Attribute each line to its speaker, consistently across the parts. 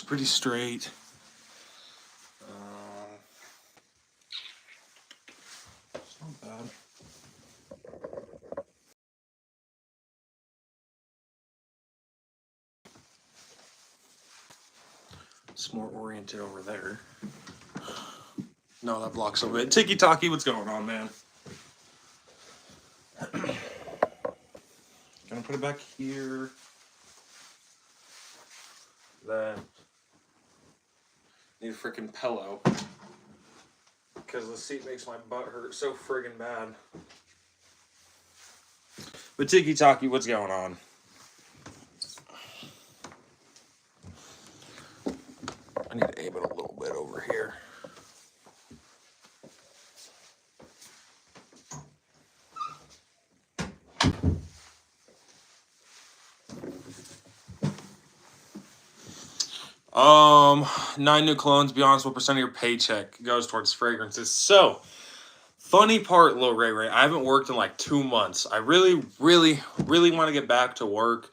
Speaker 1: pretty straight. It's not bad. It's more oriented over there. No, that blocks a bit. Tiki Taki, what's going on, man? Gonna put it back here. Then need a freaking pillow because the seat makes my butt hurt so friggin' bad. But Tiki Taki, what's going on? I need to aim it a little bit over here. Nine new clones. Be honest, what percent of your paycheck goes towards fragrances? So, funny part, Lil Ray Ray, I haven't worked in like 2 months. I really want to get back to work.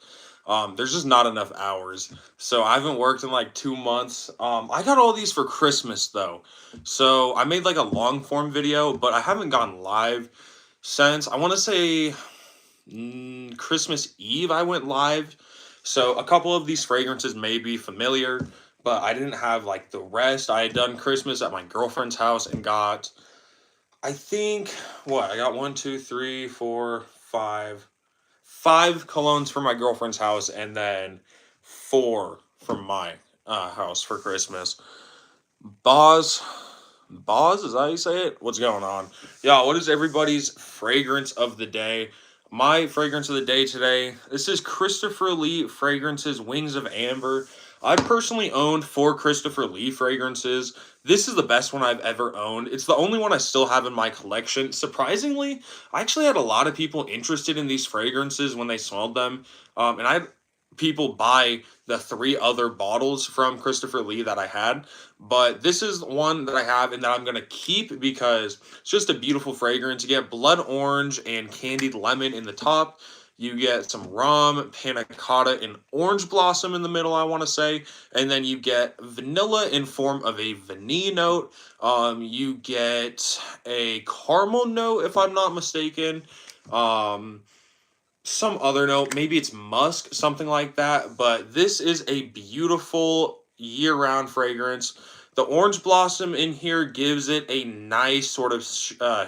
Speaker 1: There's just not enough hours. So I haven't worked in like 2 months. I got all these for Christmas though. So I made like a long form video, but I haven't gone live since, I want to say, Christmas Eve I went live. So a couple of these fragrances may be familiar, but I didn't have like the rest. I had done Christmas at my girlfriend's house and got, I think, what? I got 1, 2, 3, 4, 5. 5 colognes for my girlfriend's house and then 4 from my house for Christmas. Boz, is that how you say it? What's going on? Yeah, what is everybody's fragrance of the day? My fragrance of the day today, this is Christopher Lee Fragrances Wings of Amber. I personally owned 4 Christopher Lee fragrances. This is the best one I've ever owned. It's the only one I still have in my collection. Surprisingly, I actually had a lot of people interested in these fragrances when they smelled them. And I had people buy the 3 other bottles from Christopher Lee that I had. But this is one that I have and that I'm going to keep because it's just a beautiful fragrance. You get blood orange and candied lemon in the top. You get some rum, panna cotta, and orange blossom in the middle, I want to say. And then you get vanilla in form of a vanilla note. You get a caramel note, if I'm not mistaken. Some other note, maybe it's musk, something like that. But this is a beautiful year-round fragrance. The orange blossom in here gives it a nice sort of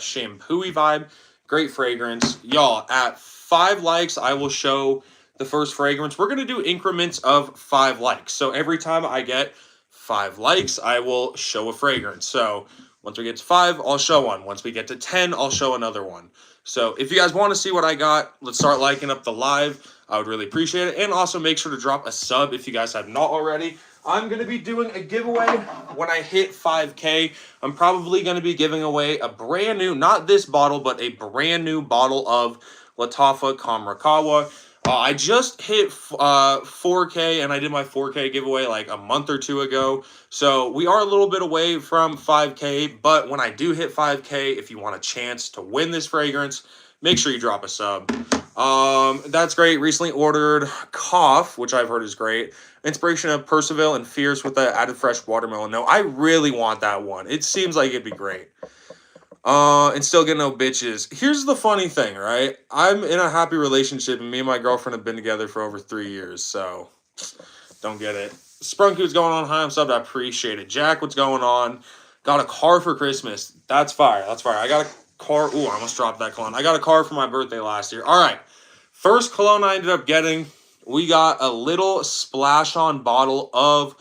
Speaker 1: shampoo-y vibe. Great fragrance. Y'all, at 5 likes, I will show the first fragrance. We're going to do increments of 5 likes. So every time I get 5 likes, I will show a fragrance. So once we get to 5, I'll show one. Once we get to 10, I'll show another one. So if you guys want to see what I got, let's start liking up the live. I would really appreciate it. And also make sure to drop a sub if you guys have not already. I'm going to be doing a giveaway when I hit 5K. I'm probably going to be giving away a brand new, not this bottle, but a brand new bottle of Latafa Kamrakawa. I just hit 4K, and I did my 4K giveaway like a month or 2 ago. So we are a little bit away from 5K, but when I do hit 5K, if you want a chance to win this fragrance, make sure you drop a sub. That's great. Recently ordered Cough, which I've heard is great. Inspiration of Percival and Fierce with the added fresh watermelon. No, I really want that one. It seems like it'd be great. And still get no bitches. Here's the funny thing, right? I'm in a happy relationship, and me and my girlfriend have been together for over 3 years, so don't get it. Sprunky, what's going on? Hi, I'm subbed. I appreciate it. Jack, what's going on? Got a car for Christmas. That's fire. That's fire. I got a car. Ooh, I almost dropped that cologne. I got a car for my birthday last year. All right. First cologne I ended up getting, we got a little splash-on bottle of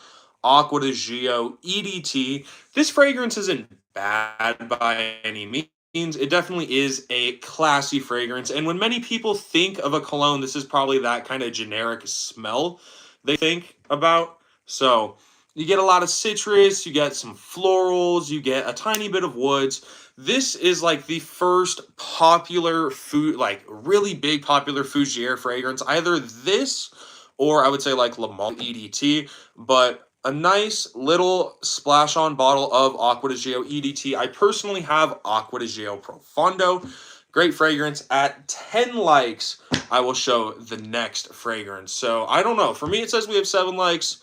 Speaker 1: Acqua di Gio EDT. This fragrance isn't bad by any means. It definitely is a classy fragrance. And when many people think of a cologne, this is probably that kind of generic smell they think about. So you get a lot of citrus, you get some florals, you get a tiny bit of woods. This is like the first popular food, like really big popular Fougere fragrance. Either this or I would say like Le Mans EDT, but a nice little splash-on bottle of Acqua di Gio EDT. I personally have Acqua di Gio Profondo. Great fragrance. At 10 likes, I will show the next fragrance. So, I don't know. For me, it says we have 7 likes.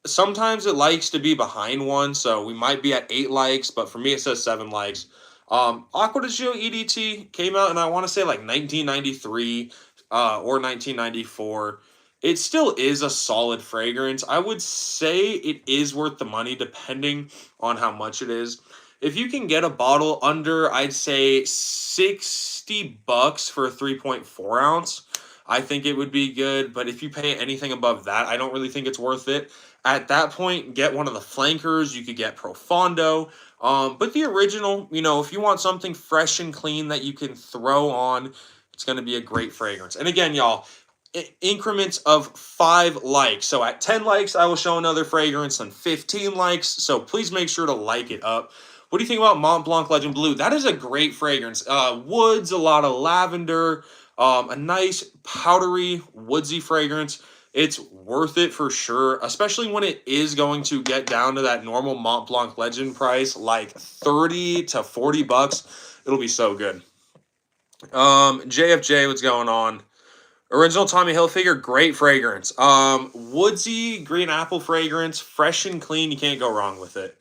Speaker 1: sometimes it likes to be behind one, so we might be at 8 likes, but for me it says 7 likes. Aqua de Gio EDT came out, and I want to say like 1993 or 1994. It still is a solid fragrance. I would say it is worth the money depending on how much it is. If you can get a bottle under, I'd say $60 for a 3.4 ounce, I think it would be good. But if you pay anything above that, I don't really think it's worth it. At that point, get one of the flankers. You could get Profondo. But the original, if you want something fresh and clean that you can throw on, it's going to be a great fragrance. And again, y'all, increments of 5 likes. So at 10 likes, I will show another fragrance, and 15 likes. So please make sure to like it up. What do you think about Mont Blanc Legend Blue? That is a great fragrance. Woods, a lot of lavender, a nice powdery, woodsy fragrance. It's worth it for sure, especially when it is going to get down to that normal Mont Blanc Legend price, like 30 to 40 bucks. It'll be so good. JFJ, what's going on? Original Tommy Hilfiger, great fragrance. Woodsy green apple fragrance, fresh and clean. You can't go wrong with it.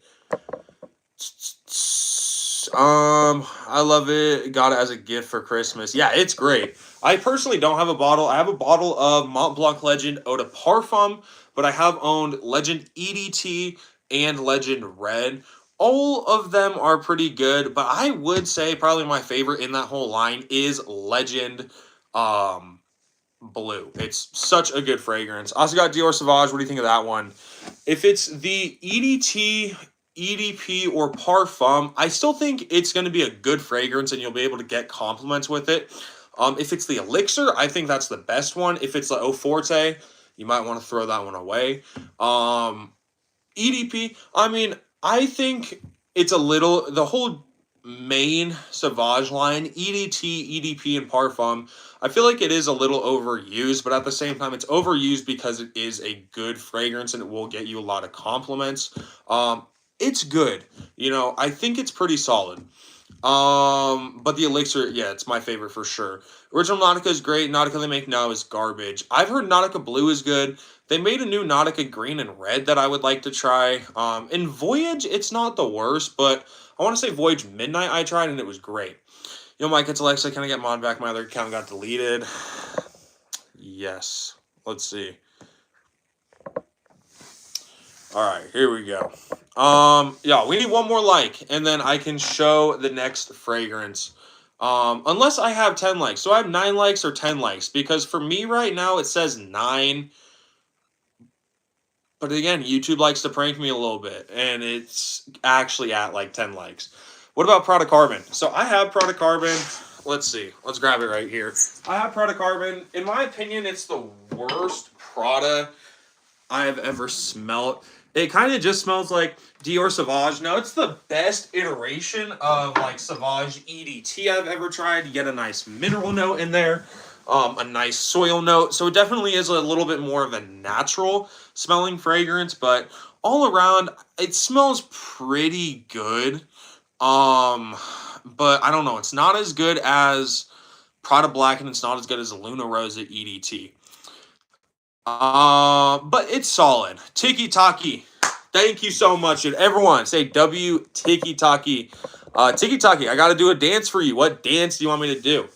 Speaker 1: I love it. Got it as a gift for Christmas. Yeah, it's great. I personally don't have a bottle. I have a bottle of Mont Blanc Legend Eau de Parfum, but I have owned Legend EDT and Legend Red. All of them are pretty good, but I would say probably my favorite in that whole line is Legend Blue. It's such a good fragrance. Also got Dior Sauvage. What do you think of that one? If it's the EDT, EDP, or Parfum, I still think it's going to be a good fragrance and you'll be able to get compliments with it. If it's the Elixir, I think that's the best one. If it's the Eau Forte, you might want to throw that one away. EDP, I mean, I think it's the whole main Sauvage line, EDT, EDP, and Parfum, I feel like it is a little overused, but at the same time, it's overused because it is a good fragrance and it will get you a lot of compliments. It's good. I think it's pretty solid. But the Elixir, yeah, it's my favorite for sure. Original Nautica is great. Nautica they make now is garbage. I've heard Nautica Blue is good. They made a new Nautica Green and Red that I would like to try. In Voyage, it's not the worst, but I want to say Voyage Midnight I tried and it was great. Mike, it's Alexa. Can I get mod back? My other account got deleted. Yes. Let's see. All right, here we go. Yeah, we need one more like, and then I can show the next fragrance. Unless I have 10 likes. So I have 9 likes or 10 likes, because for me right now it says 9. But again, YouTube likes to prank me a little bit, and it's actually at like 10 likes. What about Prada Carbon? So I have Prada Carbon. Let's see. Let's grab it right here. I have Prada Carbon. In my opinion, it's the worst Prada I have ever smelled. It kind of just smells like Dior Sauvage. Now, it's the best iteration of like Sauvage EDT I've ever tried. You get a nice mineral note in there, a nice soil note. So it definitely is a little bit more of a natural smelling fragrance, but all around, it smells pretty good. But I don't know. It's not as good as Prada Black, and it's not as good as Luna Rosa EDT. But it's solid. Tiki Taki. Thank you so much. And everyone say W Tiki Taki. Tiki Taki, I gotta do a dance for you. What dance do you want me to do?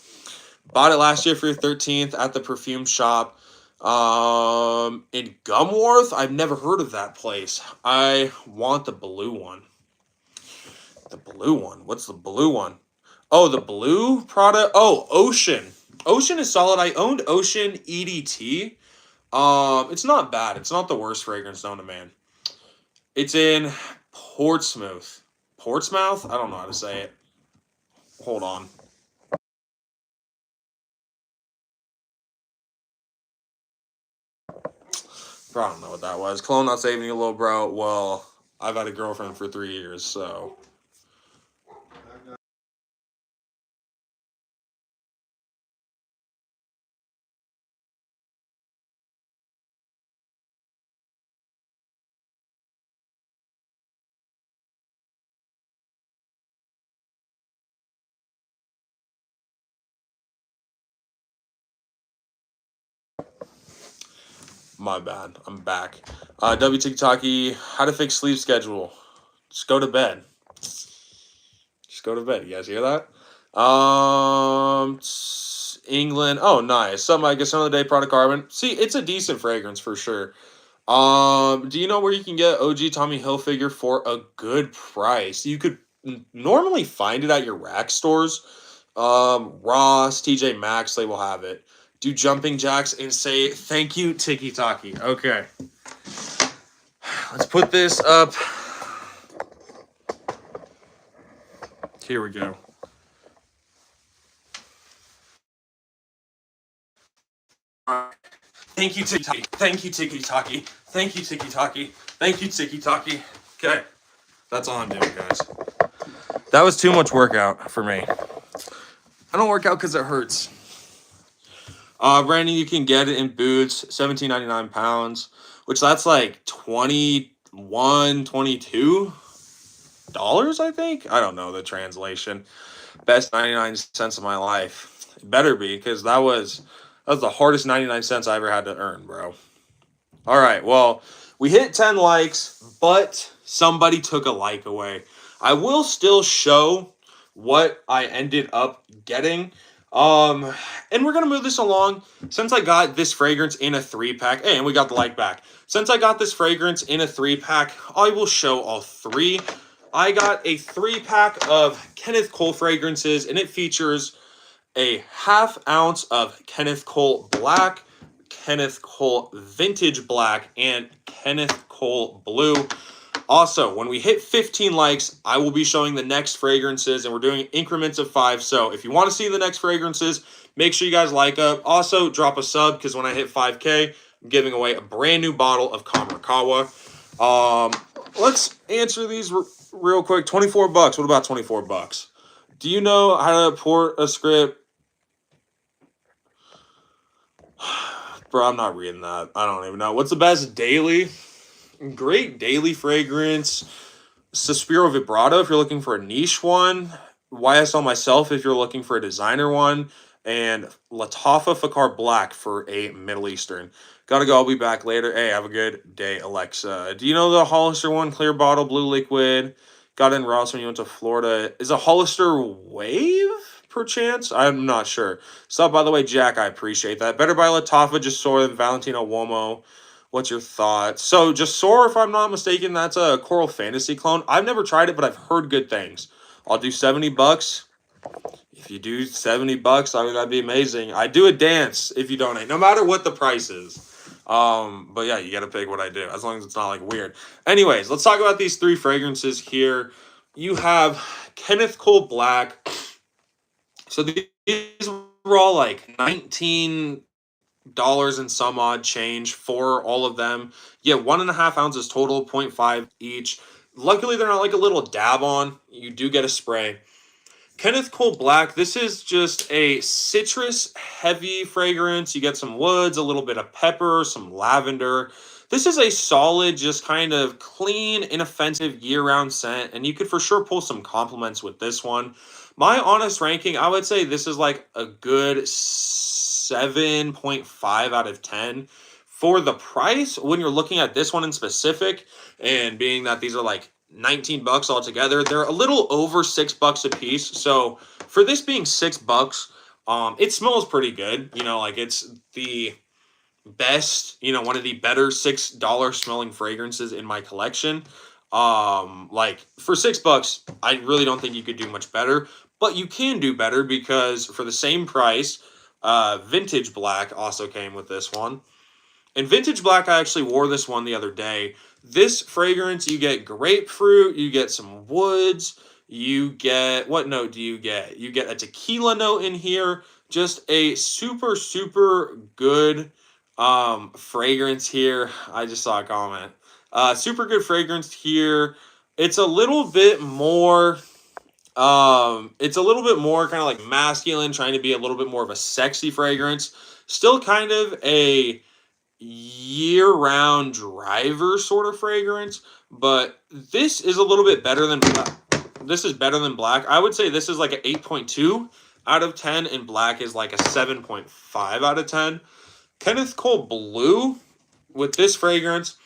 Speaker 1: Bought it last year for your 13th at the perfume shop. In Gumworth, I've never heard of that place. I want the blue one. The blue one. What's the blue one? Oh, the blue product. Oh, Ocean. Ocean is solid. I owned Ocean EDT. It's not bad. It's not the worst fragrance known to man. It's in Portsmouth. Portsmouth? I don't know how to say it. Hold on. I don't know what that was. Cologne not saving you, little bro. Well, I've had a girlfriend for 3 years, so. My bad. I'm back. W TikToky, how to fix sleep schedule. Just go to bed. Just go to bed. You guys hear that? England. Oh, nice. Some, I guess, another day product carbon. See, it's a decent fragrance for sure. Do you know where you can get OG Tommy Hilfiger for a good price? You could normally find it at your rack stores. Ross, TJ Maxx, they will have it. Do jumping jacks and say thank you, Tiki Taki. Okay. Let's put this up. Here we go. Thank you, Tiki Taki. Thank you, Tiki Taki. Thank you, Tiki Taki. Thank you, Tiki Taki. Okay. That's all I'm doing, guys. That was too much workout for me. I don't work out because it hurts. Brandon, you can get it in Boots, £17.99, which that's like $22, I think. I don't know the translation. Best 99 cents of my life. It better be, because that was the hardest 99 cents I ever had to earn, bro. All right, well, we hit 10 likes, but somebody took a like away. I will still show what I ended up getting. And we're gonna move this along. Since I got this fragrance in a 3-pack, and we got the like back. Since I got this fragrance in a 3-pack, I will show all 3. I got a 3-pack of Kenneth Cole fragrances, and it features a ½ ounce of Kenneth Cole Black, Kenneth Cole Vintage Black, and Kenneth Cole Blue. Also, when we hit 15 likes, I will be showing the next fragrances, and we're doing increments of 5. So if you want to see the next fragrances, make sure you guys like up. Also, drop a sub, because when I hit 5K, I'm giving away a brand new bottle of Kamarakawa. Let's answer these real quick. 24 bucks. What about 24 bucks? Do you know how to port a script? Bro, I'm not reading that. I don't even know. What's the best daily? Great daily fragrance. Suspiro Vibrato if you're looking for a niche one. YSL Myself if you're looking for a designer one. And Latafa Fakar Black for a Middle Eastern. Gotta go. I'll be back later. Hey, have a good day, Alexa. Do you know the Hollister one? Clear bottle, blue liquid. Got in Ross when you went to Florida. Is a Hollister Wave, perchance? I'm not sure. So, by the way, Jack, I appreciate that. Better buy Latafa Jasor than Valentino Uomo. What's your thoughts? So, Jasor, if I'm not mistaken, that's a Coral Fantasy clone. I've never tried it, but I've heard good things. I'll do 70 bucks. If you do 70 bucks, I mean, that'd be amazing. I do a dance if you donate, no matter what the price is. But yeah, you got to pick what I do, as long as it's not like weird. Anyways, let's talk about these 3 fragrances here. You have Kenneth Cole Black. So these were all like $19 and some odd change for all of them. Yeah, 1.5 ounces total, 0.5 each. Luckily, they're not like a little dab on. You do get a spray. Kenneth Cole Black, this is just a citrus heavy fragrance. You get some woods, a little bit of pepper, some lavender. This is a solid, just kind of clean, inoffensive year-round scent, and you could for sure pull some compliments with this one. My honest ranking, I would say this is like a good 7.5 out of 10. For the price, when you're looking at this one in specific, and being that these are like 19 bucks altogether, they're a little over $6 a piece. So for this being $6, it smells pretty good. You know, like it's the best, you know, one of the better $6 smelling fragrances in my collection. Like for $6, I really don't think you could do much better, but you can do better because for the same price, Vintage Black also came with this one. And Vintage Black, I actually wore this one the other day. This fragrance, you get grapefruit, you get some woods, you get, what note do you get? You get a tequila note in here. Just a super, super good fragrance here. I just saw a comment. Super good fragrance here. It's a little bit more, kind of like masculine, trying to be a little bit more of a sexy fragrance. Still kind of a year-round driver sort of fragrance, but this is a little bit better than black. This is better than black. I would say this is like an 8.2 out of 10, and black is like a 7.5 out of 10. Kenneth Cole Blue, with this fragrance,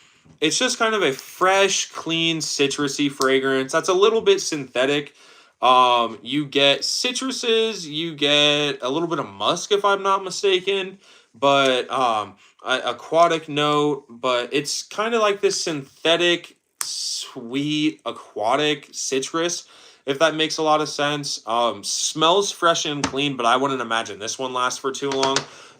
Speaker 1: it's just kind of a fresh, clean, citrusy fragrance that's a little bit synthetic. You get citruses, you get a little bit of musk, if I'm not mistaken, but aquatic note, but it's kind of like this synthetic, sweet, aquatic citrus, if that makes a lot of sense. Smells fresh and clean, but I wouldn't imagine this one lasts for too long.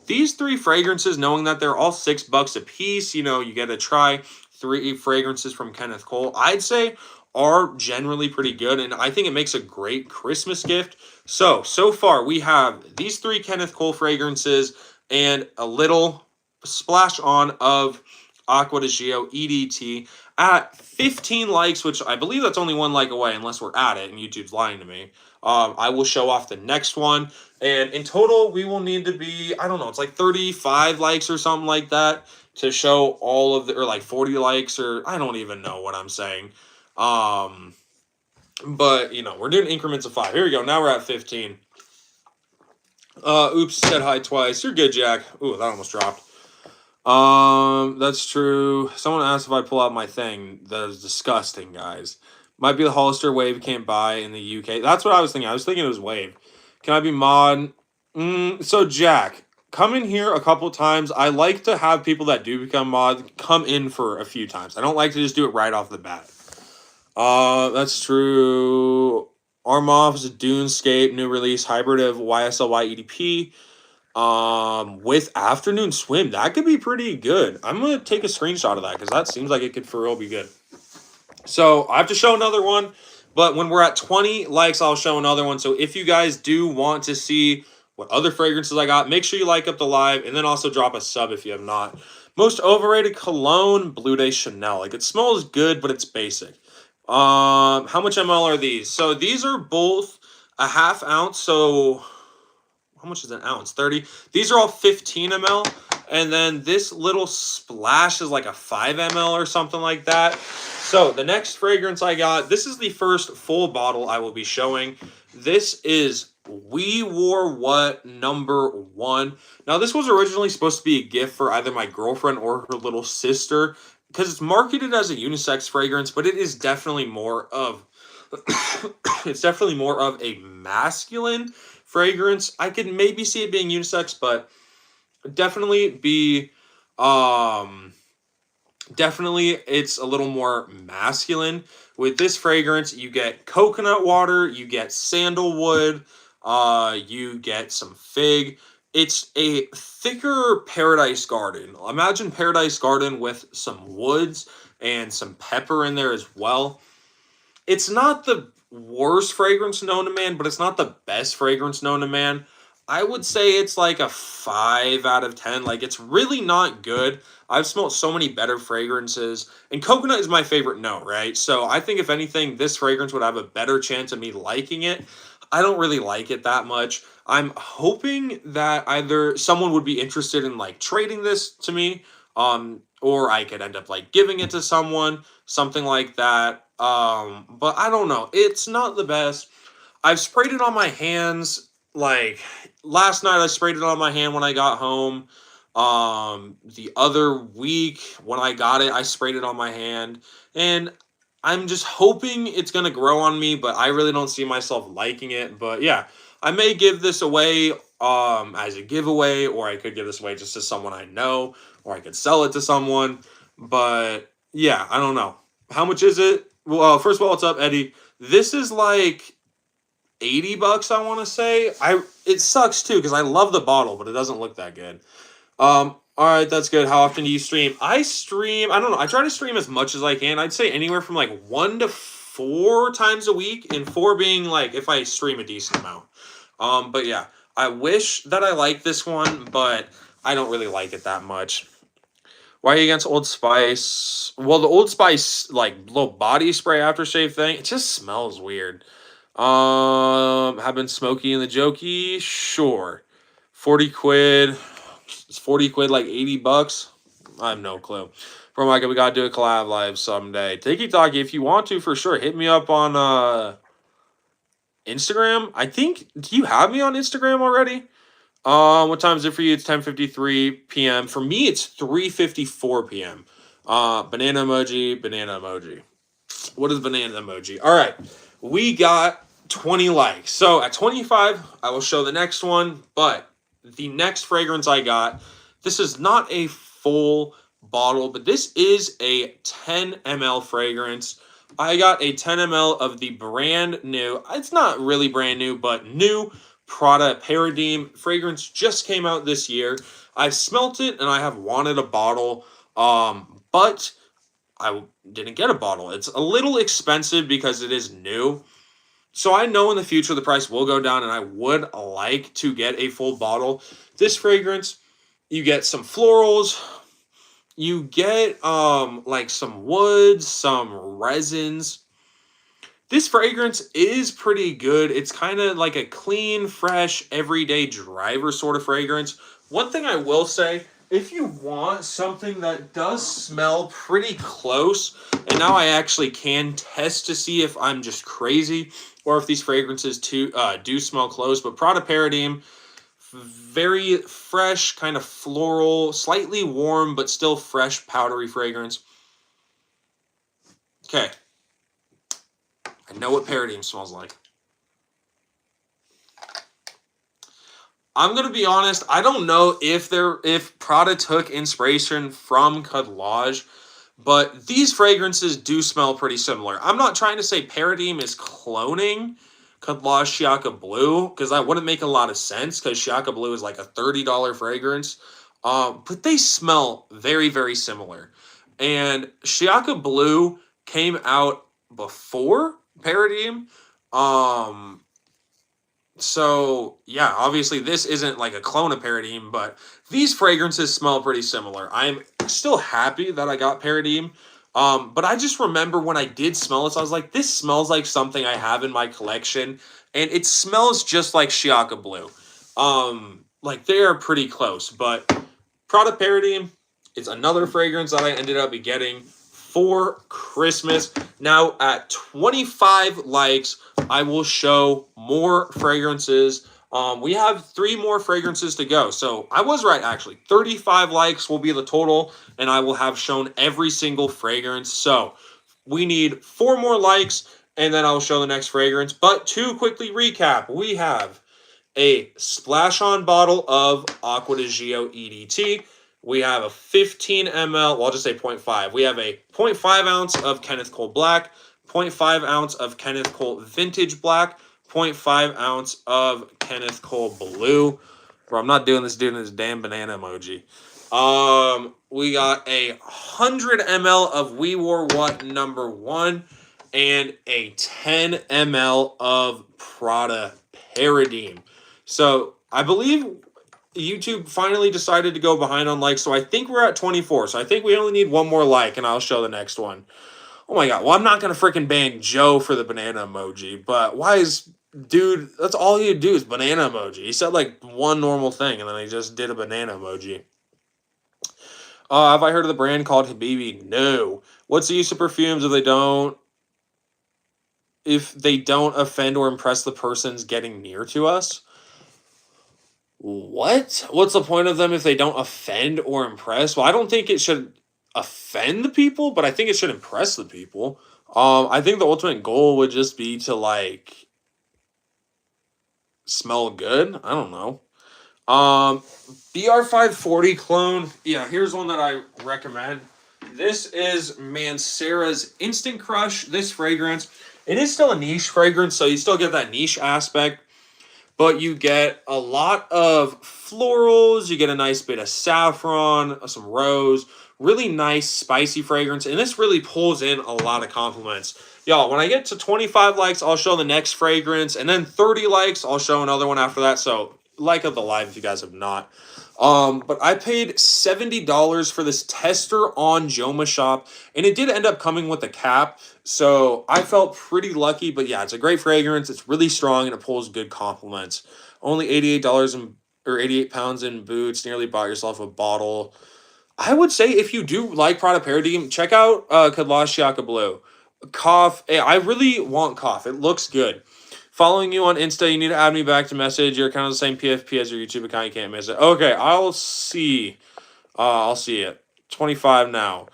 Speaker 1: These three fragrances, knowing that they're all $6 a piece, you get to try three fragrances from Kenneth Cole, I'd say are generally pretty good, and I think it makes a great Christmas gift. So far we have these three Kenneth Cole fragrances and a little splash on of Aqua di Gio EDT at 15 likes, which I believe that's only one like away, unless we're at it and YouTube's lying to me. I will show off the next one, and in total we will need to be, I don't know, it's like 35 likes or something like that to show all of the, or like 40 likes, or I don't even know what I'm saying. But we're doing increments of 5. Here we go. Now we're at 15. Oops, said hi twice. You're good, Jack. Ooh, that almost dropped. That's true. Someone asked if I pull out my thing. That is disgusting, guys. Might be the Hollister Wave can't buy in the UK. That's what I was thinking. I was thinking it was Wave. Can I be mod? So Jack, come in here a couple times. I like to have people that do become mod come in for a few times. I don't like to just do it right off the bat. That's true. Armoff's Dunescape new release hybrid of YSLY EDP. With afternoon swim, that could be pretty good. I'm gonna take a screenshot of that because that seems like it could for real be good. So I have to show another one, but when we're at 20 likes, I'll show another one. So if you guys do want to see what other fragrances I got, make sure you like up the live and then also drop a sub if you have not. Most overrated cologne, Blue Day Chanel. Like, it smells good, but it's basic. How much ml are these? So these are both a half ounce. So how much is an ounce? 30. These are all 15 ml. And then this little splash is like a 5 ml or something like that. So the next fragrance I got, this is the first full bottle I will be showing. This is We Wore What #1. Now, this was originally supposed to be a gift for either my girlfriend or her little sister, because it's marketed as a unisex fragrance, but it is definitely more of it's definitely more of a masculine fragrance. I could maybe see it being unisex, but definitely it's a little more masculine. With this fragrance, you get coconut water, you get sandalwood, you get some fig. It's a thicker Paradise Garden. Imagine Paradise Garden with some woods and some pepper in there as well. It's not the worst fragrance known to man, but it's not the best fragrance known to man. I would say it's like a 5 out of 10. Like, it's really not good. I've smelled so many better fragrances, and coconut is my favorite note, right? So I think if anything, this fragrance would have a better chance of me liking it. I don't really like it that much. I'm hoping that either someone would be interested in like trading this to me, or I could end up like giving it to someone, something like that. But I don't know. It's not the best. I've sprayed it on my hands. Like, last night I sprayed it on my hand when I got home. The other week when I got it, I sprayed it on my hand, and I'm just hoping it's going to grow on me, but I really don't see myself liking it. But yeah, I may give this away as a giveaway, or I could give this away just to someone I know, or I could sell it to someone. But yeah, I don't know. How much is it? Well, first of all, what's up, Eddie? This is like $80, I want to say. It sucks too because I love the bottle, but it doesn't look that good. All right, that's good. How often do you stream? I don't know. I try to stream as much as I can. I'd say anywhere from like 1 to 4 times a week, and 4 being like if I stream a decent amount. But yeah, I wish that I liked this one, but I don't really like it that much. Why are you against Old Spice? Well, the Old Spice like little body spray aftershave thing, it just smells weird. Have been smoky in the jokey? Sure. 40 quid. It's 40 quid like $80? I have no clue. Bro, Micah, we gotta do a collab live someday. Tiki-Taki, if you want to, for sure. Hit me up on Instagram. I think, do you have me on Instagram already? What time is it for you? It's 10:53 p.m. For me, it's 3:54 p.m. Banana emoji, banana emoji. What is banana emoji? All right, we got 20 likes. So at 25, I will show the next one. But the next fragrance I got, this is not a full bottle, but this is a 10 ml fragrance. I got a 10 ml of the brand new, it's not really brand new, but new Prada Paradigm fragrance, just came out this year. I've smelt it and I have wanted a bottle, but I didn't get a bottle. It's a little expensive because it is new. So I know in the future the price will go down and I would like to get a full bottle. This fragrance, you get some florals, you get like some woods, some resins. This fragrance is pretty good. It's kind of like a clean, fresh, everyday driver sort of fragrance. One thing I will say, if you want something that does smell pretty close, and now I actually can test to see if I'm just crazy or if these fragrances do smell close, but Prada Paradigm, very fresh, kind of floral, slightly warm, but still fresh, powdery fragrance. Okay, I know what Paradigm smells like. I'm gonna be honest. I don't know if Prada took inspiration from Colage, but these fragrances do smell pretty similar. I'm not trying to say Paradigm is cloning Colage Shiaka Blue because that wouldn't make a lot of sense because Shiaka Blue is like a $30 fragrance. But they smell very, very similar. And Shiaka Blue came out before Paradigm. Um, so yeah, obviously this isn't like a clone of Paradigm, but these fragrances smell pretty similar. I'm still happy that I got Paradigm. But I just remember when I did smell it, so I was like, this smells like something I have in my collection, and it smells just like Shiaka Blue. Like they are pretty close, but Prada Paradigm, it's another fragrance that I ended up getting for Christmas. Now at 25 likes, I will show more fragrances. We have 3 more fragrances to go. So I was right, actually. 35 likes will be the total, and I will have shown every single fragrance. So we need 4 more likes, and then I'll show the next fragrance. But to quickly recap, we have a splash-on bottle of Aqua di Gio EDT. We have a 15 ml, well, I'll just say 0.5. We have a 0.5 ounce of Kenneth Cole Black, 0.5 ounce of Kenneth Cole Vintage Black, 0.5 ounce of Kenneth Cole Blue. Bro, I'm not doing this damn banana emoji. We got a 100 ml of We Wore What #1 and a 10 ml of Prada Paradigm. So I believe YouTube finally decided to go behind on likes, so I think we're at 24. So I think we only need 1 more like, and I'll show the next one. Oh my god, well, I'm not going to freaking ban Joe for the banana emoji, but why is... Dude, that's all he'd do is banana emoji. He said, like, one normal thing, and then he just did a banana emoji. Have I heard of the brand called Habibi? No. What's the use of perfumes if they don't offend or impress the persons getting near to us? What? What's the point of them if they don't offend or impress? Well, I don't think it should offend the people, but I think it should impress the people. I think the ultimate goal would just be to like smell good. I don't know. BR540 clone. Yeah, here's one that I recommend. This is Mancera's Instant Crush. This fragrance, it is still a niche fragrance, so you still get that niche aspect, but you get a lot of florals, you get a nice bit of saffron, some rose, really nice spicy fragrance, and this really pulls in a lot of compliments. Y'all, when I get to 25 likes, I'll show the next fragrance, and then 30 likes, I'll show another one after that, so like up the live if you guys have not. But I paid $70 for this tester on Joma Shop, and it did end up coming with a cap, so I felt pretty lucky. But yeah, it's a great fragrance. It's really strong, and it pulls good compliments. Only $88 or 88 pounds in boots. Nearly bought yourself a bottle. I would say if you do like Prada Paradigm, check out Cadlash Shiaka Blue. Cough. I really want Cough. It looks good. Following you on Insta, you need to add me back to message. Your account is the same PFP as your YouTube account. You can't miss it. Okay, I'll see. I'll see it. 25 now.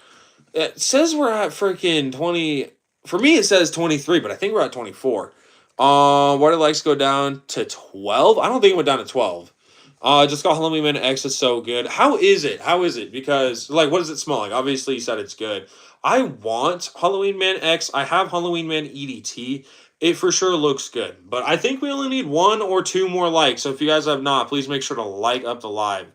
Speaker 1: It says we're at freaking 20. For me, it says 23, but I think we're at 24. Why did likes go down to 12? I don't think it went down to 12. Just got Halloween Man X is so good. How is it? How is it? Because, like, what does it smell like? Obviously, you said it's good. I want Halloween Man X. I have Halloween Man EDT. It for sure looks good. But I think we only need one or two more likes. So if you guys have not, please make sure to like up the live.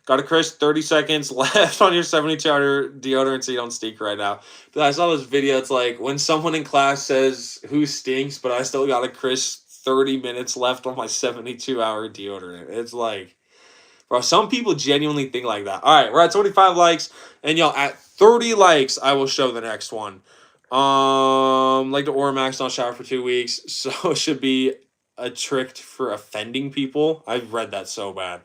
Speaker 1: Got a Chris, 30 seconds left on your 72-hour deodorant so you don't stink right now. Dude, I saw this video. It's like when someone in class says who stinks, but I still got a Chris 30 minutes left on my 72-hour deodorant. It's like, bro, some people genuinely think like that. All right, we're at 25 likes, and y'all at 30 likes, I will show the next one. Like the Oramax, not shower for 2 weeks, so it should be a trick for offending people. I've read that so bad.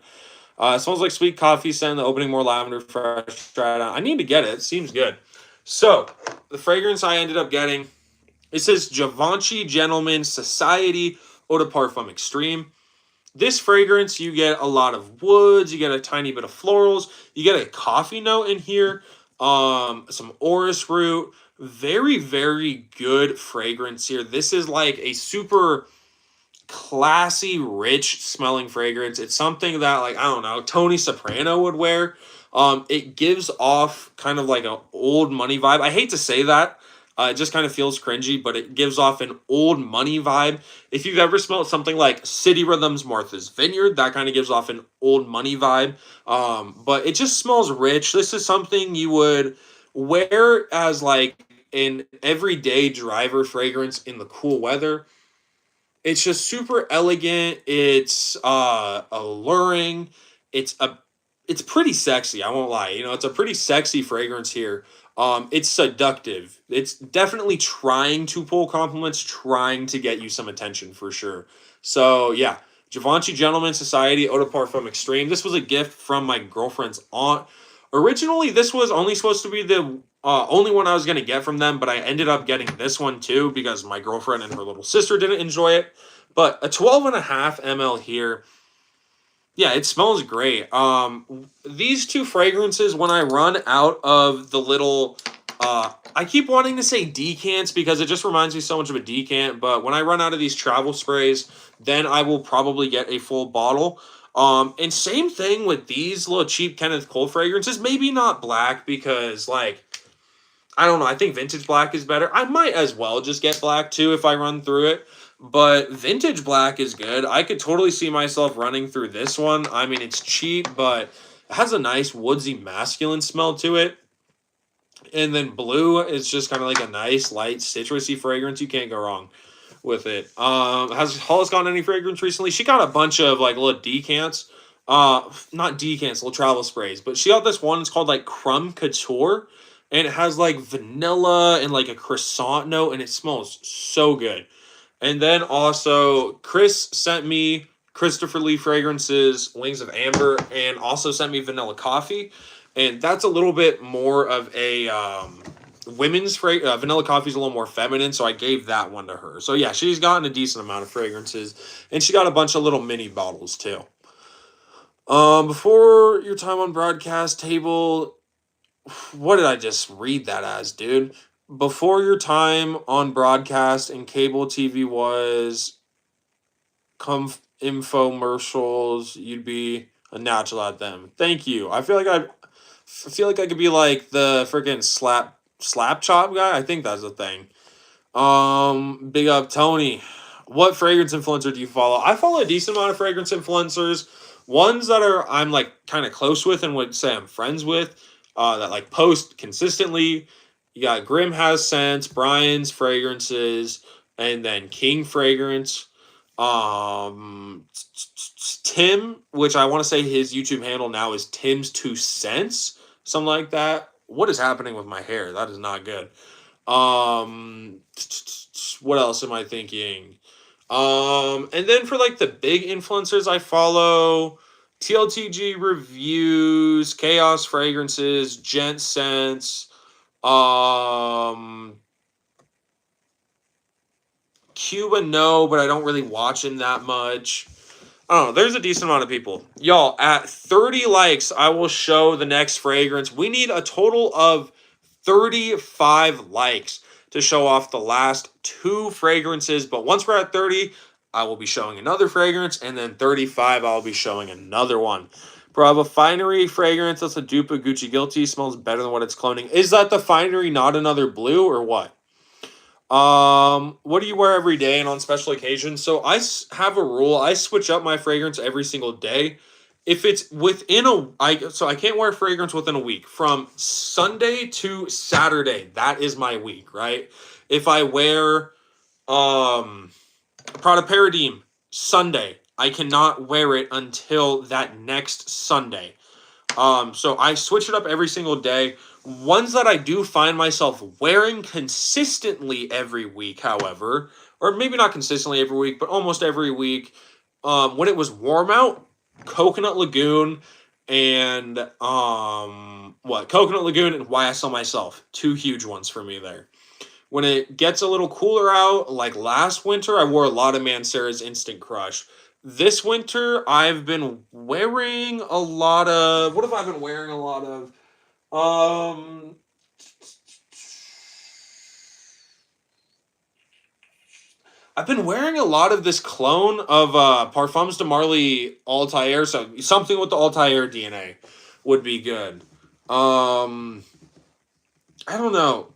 Speaker 1: It smells like sweet coffee scent. The opening more lavender fresh. Try it out. I need to get it. It seems good. So the fragrance I ended up getting, it says Givenchy Gentleman Society Eau de Parfum Extreme. This fragrance, you get a lot of woods. You get a tiny bit of florals. You get a coffee note in here. Some orris root. Very, very good fragrance here. This is like a super classy, rich smelling fragrance. It's something that, like, I don't know, Tony Soprano would wear. It gives off kind of like an old money vibe. I hate to say that. It just kind of feels cringy, but it gives off an old money vibe. If you've ever smelled something like City Rhythms Martha's Vineyard, that kind of gives off an old money vibe. But it just smells rich. This is something you would wear as like an everyday driver fragrance in the cool weather. It's just super elegant. It's alluring. It's a it's pretty sexy, I won't lie. You know, it's a pretty sexy fragrance here. It's seductive. It's definitely trying to pull compliments, trying to get you some attention for sure. So yeah, Givenchy Gentleman Society Eau de Parfum Extreme. This was a gift from my girlfriend's aunt. Originally, this was only supposed to be the only one I was going to get from them, but I ended up getting this one too because my girlfriend and her little sister didn't enjoy it. But a 12.5 ml here. Yeah, it smells great. These two fragrances, when I run out of the little, I keep wanting to say decants because it just reminds me so much of a decant. But when I run out of these travel sprays, then I will probably get a full bottle. And same thing with these little cheap Kenneth Cole fragrances. Maybe not black because, like, I don't know. I think vintage black is better. I might as well just get black too if I run through it. But vintage black is good. I could totally see myself running through this one. I mean, it's cheap, but it has a nice woodsy masculine smell to it. And then blue is just kind of like a nice light citrusy fragrance. You can't go wrong with it. Has Hollis gotten any fragrance recently? She got a bunch of like little decants. Not decants, little travel sprays. But she got this one. It's called like Crumb Couture. And it has like vanilla and like a croissant note. And it smells so good. And then also, Chris sent me Christopher Lee Fragrances Wings of Amber and also sent me Vanilla Coffee. And that's a little bit more of a women's fragrance. Vanilla Coffee is a little more feminine, so I gave that one to her. So yeah, she's gotten a decent amount of fragrances. And she got a bunch of little mini bottles too. Before your time on broadcast table, what did I just read that as, dude? Before your time on broadcast and cable TV was infomercials, you'd be a natural at them. Thank you. I feel like I could be like the freaking slap chop guy. I think that's a thing. Big up Tony. What fragrance influencer do you follow? I follow a decent amount of fragrance influencers. Ones that I'm like kind of close with and would say I'm friends with. That like post consistently. You got Grim Has Scents, Brian's Fragrances, and then King Fragrance. Tim, which I want to say his YouTube handle now is Tim's 2 Cents, something like that. What is happening with my hair? That is not good. What else am I thinking? And then for like the big influencers I follow, TLTG Reviews, Chaos Fragrances, Gent Scents, Cuba, no, but I don't really watch him that much. I don't know. There's a decent amount of people. Y'all, at 30 likes, I will show the next fragrance. We need a total of 35 likes to show off the last two fragrances. But once we're at 30, I will be showing another fragrance. And then 35, I'll be showing another one. Bravo Finery fragrance. That's a dupe of Gucci Guilty. Smells better than what it's cloning. Is that the Finery, not another blue, or what? What do you wear every day and on special occasions? So have a rule. I switch up my fragrance every single day. If it's within I can't wear fragrance within a week. From Sunday to Saturday, that is my week, right? If I wear Prada Paradigm Sunday, I cannot wear it until that next Sunday. So I switch it up every single day. Ones that I do find myself wearing consistently every week, however, or maybe not consistently every week, but almost every week, when it was warm out, Coconut Lagoon and Coconut Lagoon and YSL Myself, two huge ones for me there. When it gets a little cooler out, like last winter, I wore a lot of Mancera's Instant Crush. This winter, I've been wearing a lot of. What have I been wearing a lot of? I've been wearing a lot of this clone of Parfums de Marly Altair, so something with the Altair DNA would be good. I don't know.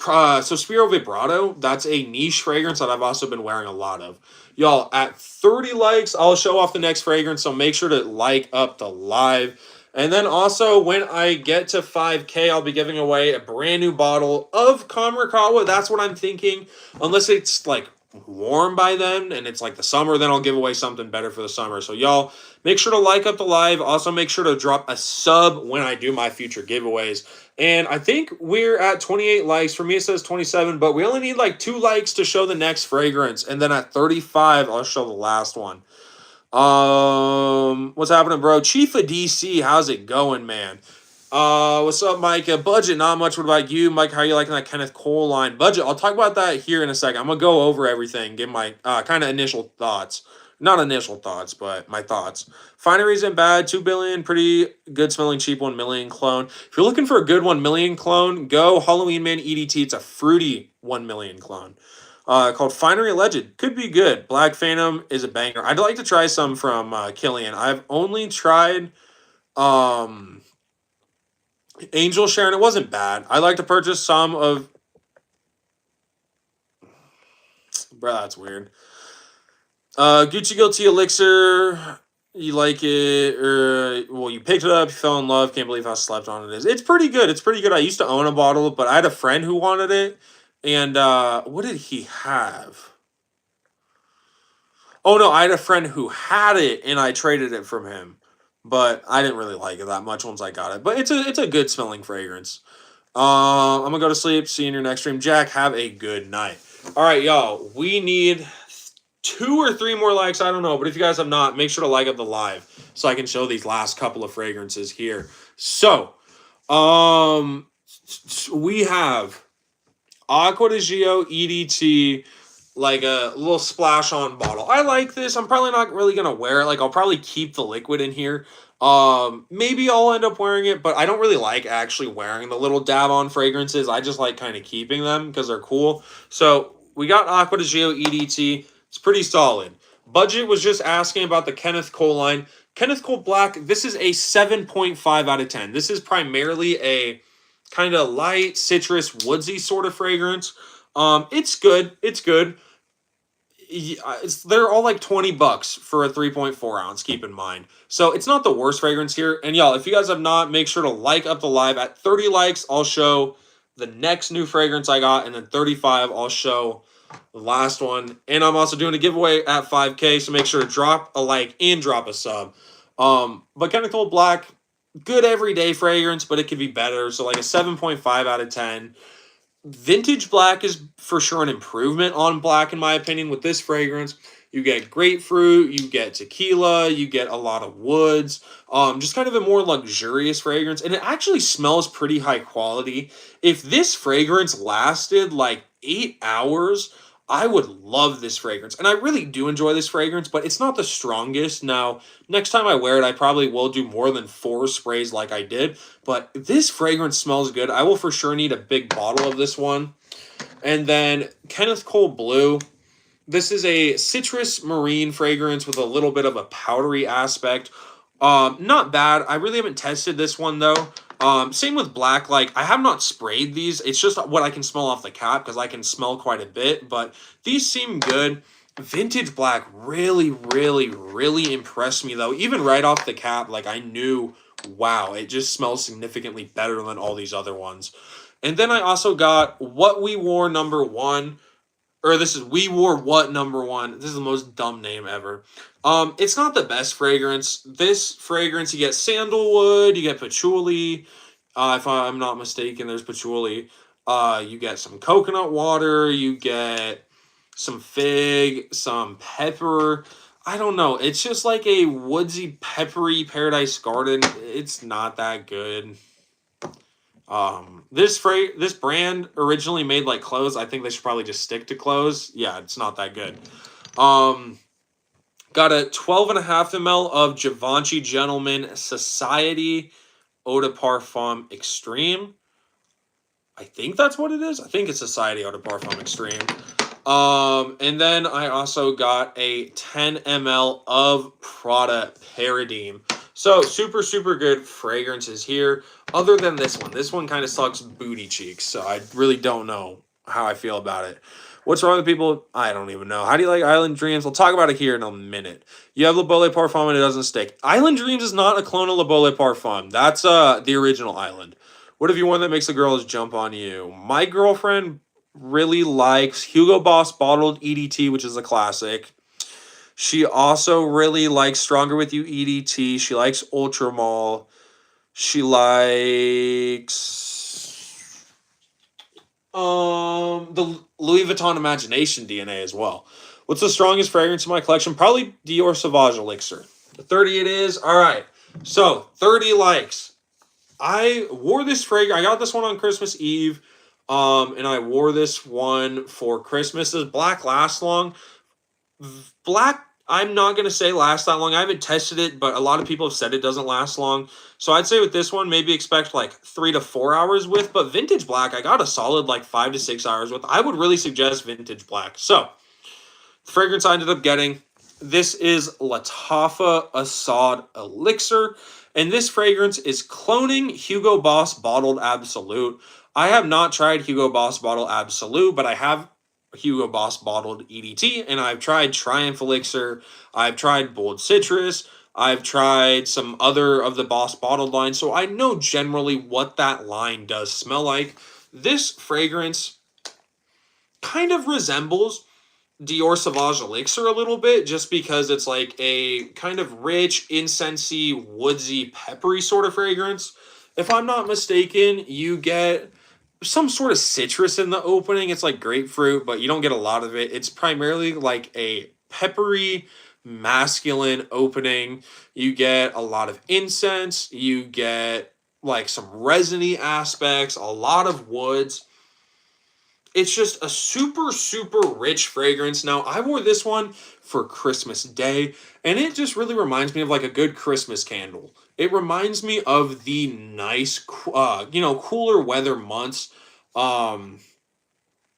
Speaker 1: So Spiro Vibrato, that's a niche fragrance that I've also been wearing a lot of. Y'all, at 30 likes, I'll show off the next fragrance, so make sure to like up the live. And then also, when I get to 5K, I'll be giving away a brand new bottle of Kamarikawa. That's what I'm thinking. Unless it's, like, warm by then, and it's, like, the summer, then I'll give away something better for the summer. So, y'all, make sure to like up the live. Also, make sure to drop a sub when I do my future giveaways. And I think we're at 28 likes. For me, it says 27, but we only need, like, 2 likes to show the next fragrance. And then at 35, I'll show the last one. What's happening, bro? Chief of DC, how's it going, man? What's up, Mike? Budget, not much. What about you, Mike? How are you liking that Kenneth Cole line? Budget, I'll talk about that here in a second. I'm gonna go over everything, give my kind of initial thoughts. Not initial thoughts, but my thoughts. Finery isn't bad. 2 billion, pretty good smelling, cheap 1 million clone. If you're looking for a good 1 million clone, go Halloween Man EDT. It's a fruity 1 million clone. Called Finery Alleged. Could be good. Black Phantom is a banger. I'd like to try some from Killian. I've only tried Angel Share, and it wasn't bad. I'd like to purchase some of... Bro, that's weird. Gucci Guilty Elixir. You like it, or... Well, you picked it up, you fell in love. Can't believe how slept on it is. It's pretty good. It's pretty good. I used to own a bottle, but I had a friend who wanted it. And what did he have? Oh, no, I had a friend who had it, and I traded it from him. But I didn't really like it that much once I got it. But it's a good smelling fragrance. I'm going to go to sleep. See you in your next stream. Jack, have a good night. All right, y'all. We need 2 or 3 more likes. I don't know. But if you guys have not, make sure to like up the live so I can show these last couple of fragrances here. So, we have Acqua di Gio EDT, like a little splash on bottle. I like this. I'm probably not really going to wear it. Like, I'll probably keep the liquid in here. Maybe I'll end up wearing it, but I don't really like actually wearing the little dab on fragrances. I just like kind of keeping them because they're cool. So we got Acqua di Gio EDT. It's pretty solid. Budget was just asking about the Kenneth Cole line. Kenneth Cole Black, this is a 7.5 out of 10. This is primarily a kind of light, citrus, woodsy sort of fragrance. It's good. It's good. They're all like $20 for a 3.4 ounce, keep in mind. So it's not the worst fragrance here. And y'all, if you guys have not, make sure to like up the live. At 30 likes, I'll show the next new fragrance I got. And then 35, I'll show the last one. And I'm also doing a giveaway at 5K. So make sure to drop a like and drop a sub. But Kenneth Cole Black, good everyday fragrance, but it could be better. So like a 7.5 out of 10. Vintage Black is for sure an improvement on Black, in my opinion. With this fragrance, you get grapefruit, you get tequila, you get a lot of woods, just kind of a more luxurious fragrance, and it actually smells pretty high quality. If this fragrance lasted like 8 hours, I would love this fragrance. And I really do enjoy this fragrance, but it's not the strongest. Now, next time I wear it, I probably will do more than 4 sprays like I did. But this fragrance smells good. I will for sure need a big bottle of this one. And then Kenneth Cole Blue. This is a citrus marine fragrance with a little bit of a powdery aspect. Not bad. I really haven't tested this one though. Same with black. Like I have not sprayed these. It's just what I can smell off the cap because I can smell quite a bit. But these seem good. Vintage black really, really, really impressed me though. Even right off the cap, like I knew, wow, it just smells significantly better than all these other ones. And then I also got What We Wore #1, or this is We Wore What #1. This is the most dumb name ever. It's not the best fragrance. This fragrance, you get sandalwood, you get patchouli. If I'm not mistaken, there's patchouli. You get some coconut water, you get some fig, some pepper. I don't know. It's just like a woodsy, peppery Paradise Garden. It's not that good. This brand originally made like clothes. I think they should probably just stick to clothes. Yeah, it's not that good. Um, got a 12.5 ml of Givenchy Gentleman Society Eau de Parfum Extreme. I think that's what it is. I think it's Society Eau de Parfum Extreme. And then I also got a 10 ml of Prada Paradigm. So super, super good fragrances here. Other than this one kind of sucks booty cheeks. So I really don't know how I feel about it. What's wrong with people? I don't even know. How do you like Island Dreams? We'll talk about it here in a minute. You have Le Beau Parfum and it doesn't stick. Island Dreams is not a clone of Le Beau Parfum. That's the original Island. What have you worn that makes the girls jump on you? My girlfriend really likes Hugo Boss Bottled EDT, which is a classic. She also really likes Stronger With You EDT. She likes Ultramall. She likes the Louis Vuitton Imagination DNA as well. What's the strongest fragrance in my collection? Probably Dior Sauvage Elixir. 30 it is. All right. So 30 likes. I wore this fragrance. I got this one on Christmas Eve. And I wore this one for Christmas. Does black last long? Black, I'm not going to say last that long. I haven't tested it, but a lot of people have said it doesn't last long. So I'd say with this one, maybe expect like 3 to 4 hours with. But vintage black, I got a solid like 5 to 6 hours with. I would really suggest vintage black. So the fragrance I ended up getting, this is Lattafa Assad Elixir. And this fragrance is cloning Hugo Boss Bottled Absolute. I have not tried Hugo Boss Bottled Absolute, but I have Hugo Boss Bottled EDT, and I've tried Triumph Elixir. I've tried Bold Citrus. I've tried some other of the Boss Bottled line, so I know generally what that line does smell like. This fragrance kind of resembles Dior Sauvage Elixir a little bit, just because it's like a kind of rich, incensey, woodsy, peppery sort of fragrance. If I'm not mistaken, you get some sort of citrus in the opening. It's like grapefruit, but you don't get a lot of it. It's primarily like a peppery, masculine opening. You get a lot of incense. You get like some resiny aspects, a lot of woods. It's just a super, super rich fragrance. Now, I wore this one for Christmas Day, and it just really reminds me of like a good Christmas candle. It reminds me of the nice, cooler weather months.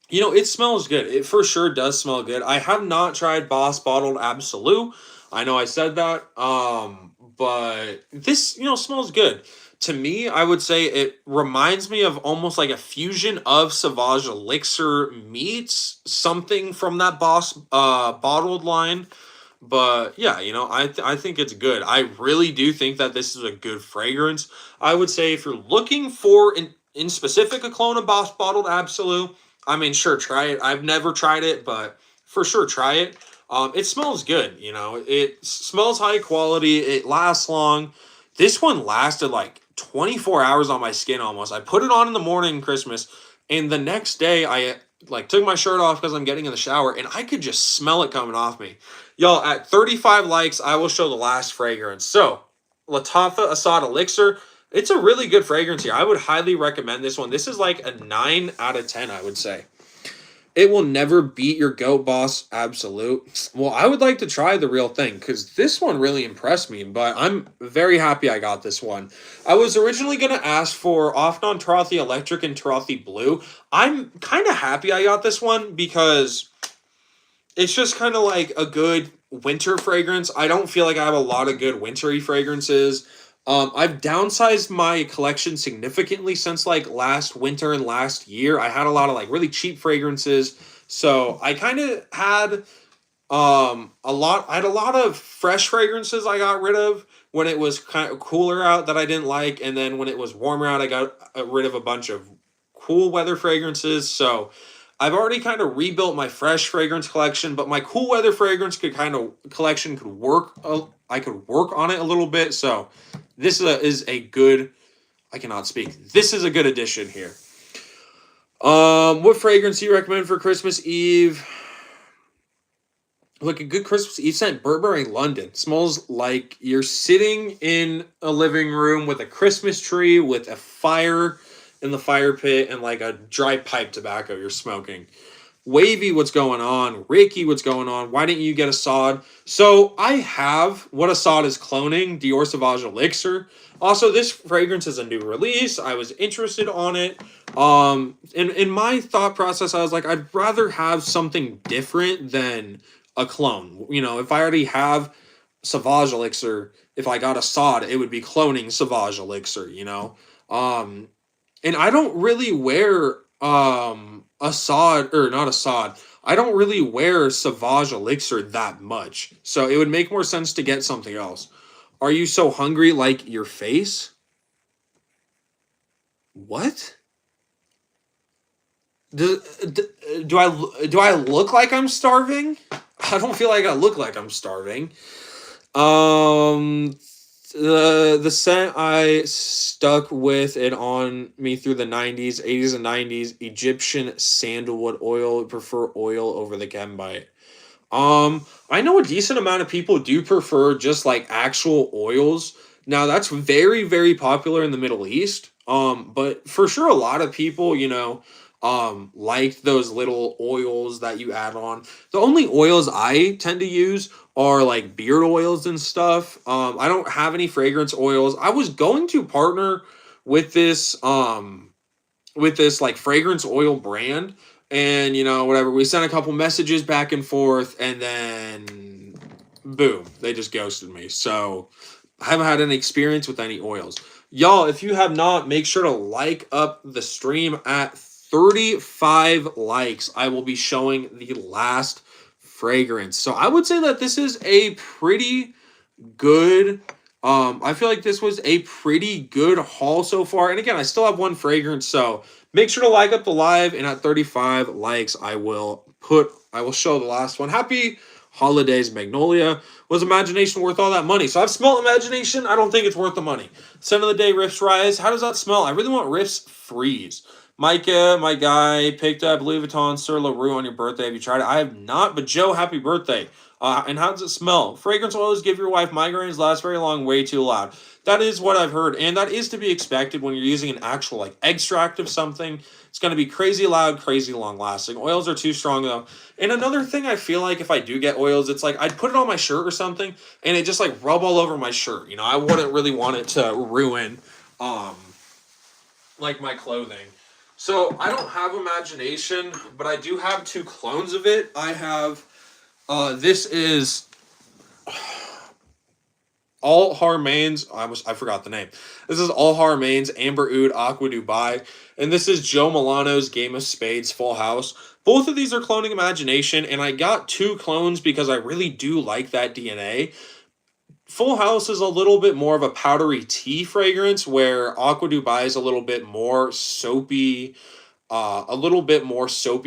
Speaker 1: It smells good. It for sure does smell good. I have not tried Boss Bottled Absolute. I know I said that, but this, smells good. To me, I would say it reminds me of almost like a fusion of Sauvage Elixir meets something from that Boss bottled line. But yeah, I think it's good. I really do think that this is a good fragrance. I would say if you're looking for in specific a clone of Boss Bottled Absolute, I mean, sure, try it. I've never tried it, but for sure, try it. It smells good. It smells high quality. It lasts long. This one lasted like 24 hours on my skin almost. I put it on in the morning Christmas, and the next day I like took my shirt off because I'm getting in the shower, and I could just smell it coming off me. Y'all, at 35 likes, I will show the last fragrance. So, Lattafa Assad Elixir. It's a really good fragrance here. I would highly recommend this one. This is like a 9 out of 10, I would say. It will never beat your Goat Boss Absolute. Well, I would like to try the real thing because this one really impressed me, but I'm very happy I got this one. I was originally going to ask for Off Non Tarothy Electric and Tarothy Blue. I'm kind of happy I got this one because it's just kind of like a good winter fragrance. I don't feel like I have a lot of good wintry fragrances. I've downsized my collection significantly since like last winter and last year. I had a lot of like really cheap fragrances, so I kind of had a lot. I had a lot of fresh fragrances I got rid of when it was kind of cooler out that I didn't like, and then when it was warmer out, I got rid of a bunch of cool weather fragrances. So I've already kind of rebuilt my fresh fragrance collection, but my cool weather fragrance collection could work. I could work on it a little bit. So this is a good. I cannot speak. This is a good addition here. What fragrance do you recommend for Christmas Eve? Like a good Christmas Eve scent, Burberry London. Smells like you're sitting in a living room with a Christmas tree with a fire in the fire pit and like a dry pipe tobacco you're smoking. Wavy, what's going on? Ricky, what's going on? Why didn't you get Assad? So I have what Assad is cloning, Dior Sauvage Elixir. Also, this fragrance is a new release. I was interested on it. In my thought process, I was like, I'd rather have something different than a clone. You know, if I already have Sauvage Elixir, if I got Assad, it would be cloning Sauvage Elixir, you know? And I don't really wear Assad or not Assad. I don't really wear Sauvage Elixir that much. So it would make more sense to get something else. Are you so hungry like your face? What? Do I look like I'm starving? I don't feel like I look like I'm starving. The scent I stuck with it on me through the 90s, 80s and 90s, Egyptian sandalwood oil. Prefer oil over the Chembite. I know a decent amount of people do prefer just like actual oils. Now that's very, very popular in the Middle East. But for sure a lot of people, you know, like those little oils that you add on. The only oils I tend to use are like beard oils and stuff. I don't have any fragrance oils. I was going to partner with this like fragrance oil brand, and you know whatever, we sent a couple messages back and forth, and then boom, they just ghosted me. So I haven't had any experience with any oils. Y'all, if you have not, make sure to like up the stream. At 35 likes, I will be showing the last fragrance. So I would say that this is a pretty good I feel like this was a pretty good haul so far. And again, I still have one fragrance, so make sure to like up the live, and at 35 likes, I will show the last one. Happy holidays, Magnolia. Was Imagination worth all that money? So I've smelled Imagination. I don't think it's worth the money. Scent of the day, Riffs Rise. How does that smell? I really want Riffs Freeze. Micah, my guy, picked up Louis Vuitton Sur La Rue on your birthday. Have you tried it? I have not, but Joe, happy birthday. And how does it smell? Fragrance oils give your wife migraines, last very long, way too loud. That is what I've heard, and that is to be expected when you're using an actual like extract of something. It's going to be crazy loud, crazy long lasting. Oils are too strong though. And another thing I feel like if I do get oils, it's like I'd put it on my shirt or something, and it just like rub all over my shirt. You know, I wouldn't really want it to ruin like my clothing. So I don't have Imagination, but I do have two clones of it. I have this is All Harmain's. I forgot the name. This is All Harmain's Amber Oud Aqua Dubai, and this is Joe Milano's Game of Spades Full House. Both of these are cloning Imagination, and I got two clones because I really do like that DNA. Full House is a little bit more of a powdery tea fragrance, where Aqua Dubai is a little bit more soapy,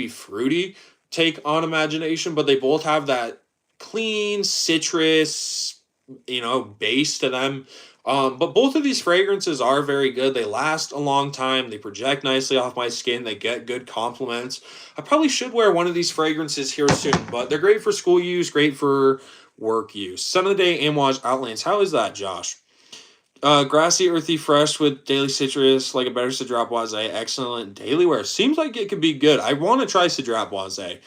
Speaker 1: fruity take on Imagination, but they both have that clean citrus, you know, base to them. But both of these fragrances are very good. They last a long time. They project nicely off my skin. They get good compliments. I probably should wear one of these fragrances here soon, but they're great for school use, great for work use. Sun of the Day, Amouage Outlands. How is that, Josh? Grassy, earthy, fresh with daily citrus, like a better Cedrat Boise. Excellent daily wear. Seems like it could be good. I want to try Cedrat Boise.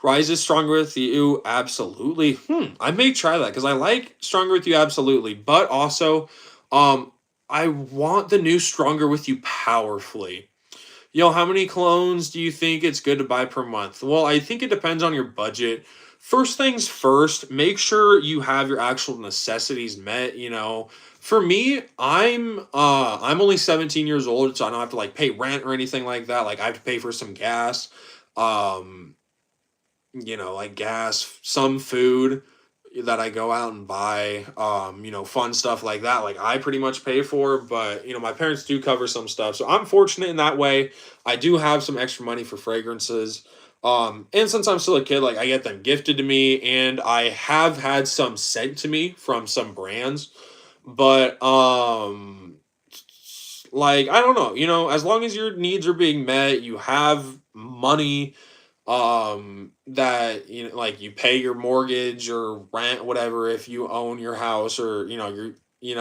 Speaker 1: Rises stronger with you, absolutely. I may try that because I like stronger with you, absolutely. But also, um, I want the new stronger with you powerfully. Yo, how many clones do you think it's good to buy per month? Well, I think it depends on your budget. First things first, make sure you have your actual necessities met, you know. For me, I'm only 17 years old, so I don't have to like pay rent or anything like that. Like I have to pay for some gas. Um like gas, some food that I go out and buy, fun stuff like that. Like I pretty much pay for, but my parents do cover some stuff. So I'm fortunate in that way. I do have some extra money for fragrances. And since I'm still a kid, like I get them gifted to me and I have had some sent to me from some brands. But like I don't know, as long as your needs are being met, you have money that like you pay your mortgage or rent whatever if you own your house, or you're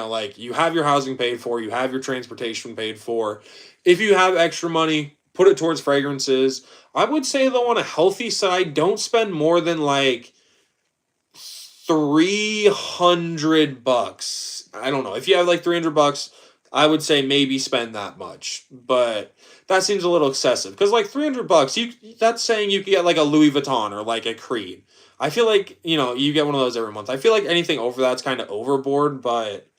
Speaker 1: like you have your housing paid for, you have your transportation paid for. If you have extra money, put it towards fragrances. I would say though, on a healthy side, don't spend more than like $300. I don't know. If you have like $300, I would say maybe spend that much. But that seems a little excessive because like $300, that's saying you could get like a Louis Vuitton or like a Creed. I feel like, you get one of those every month. I feel like anything over that's kind of overboard, but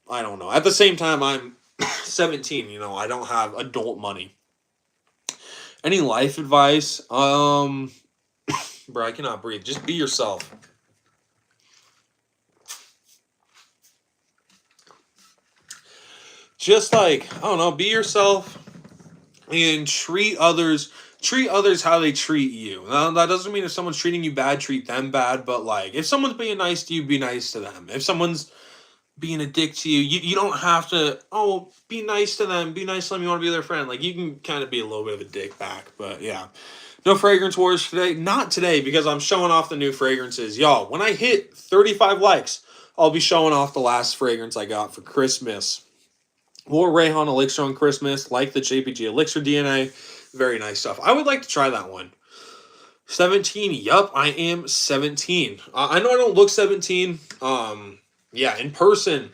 Speaker 1: I don't know. At the same time, I'm 17, I don't have adult money. Any life advice? Bro, I cannot breathe. Just be yourself. Just like, I don't know, be yourself and treat others how they treat you. Now, that doesn't mean if someone's treating you bad, treat them bad, but like if someone's being nice to you, be nice to them. If someone's being a dick to you, you don't have to, be nice to them, be nice to them, you want to be their friend. Like you can kind of be a little bit of a dick back, but yeah. No fragrance wars today. Not today because I'm showing off the new fragrances. Y'all, when I hit 35 likes, I'll be showing off the last fragrance I got for Christmas. More Rayhan Elixir on Christmas, like the JPG Elixir DNA. Very nice stuff. I would like to try that one. 17. Yup, I am 17. I know I don't look 17. Yeah, in person,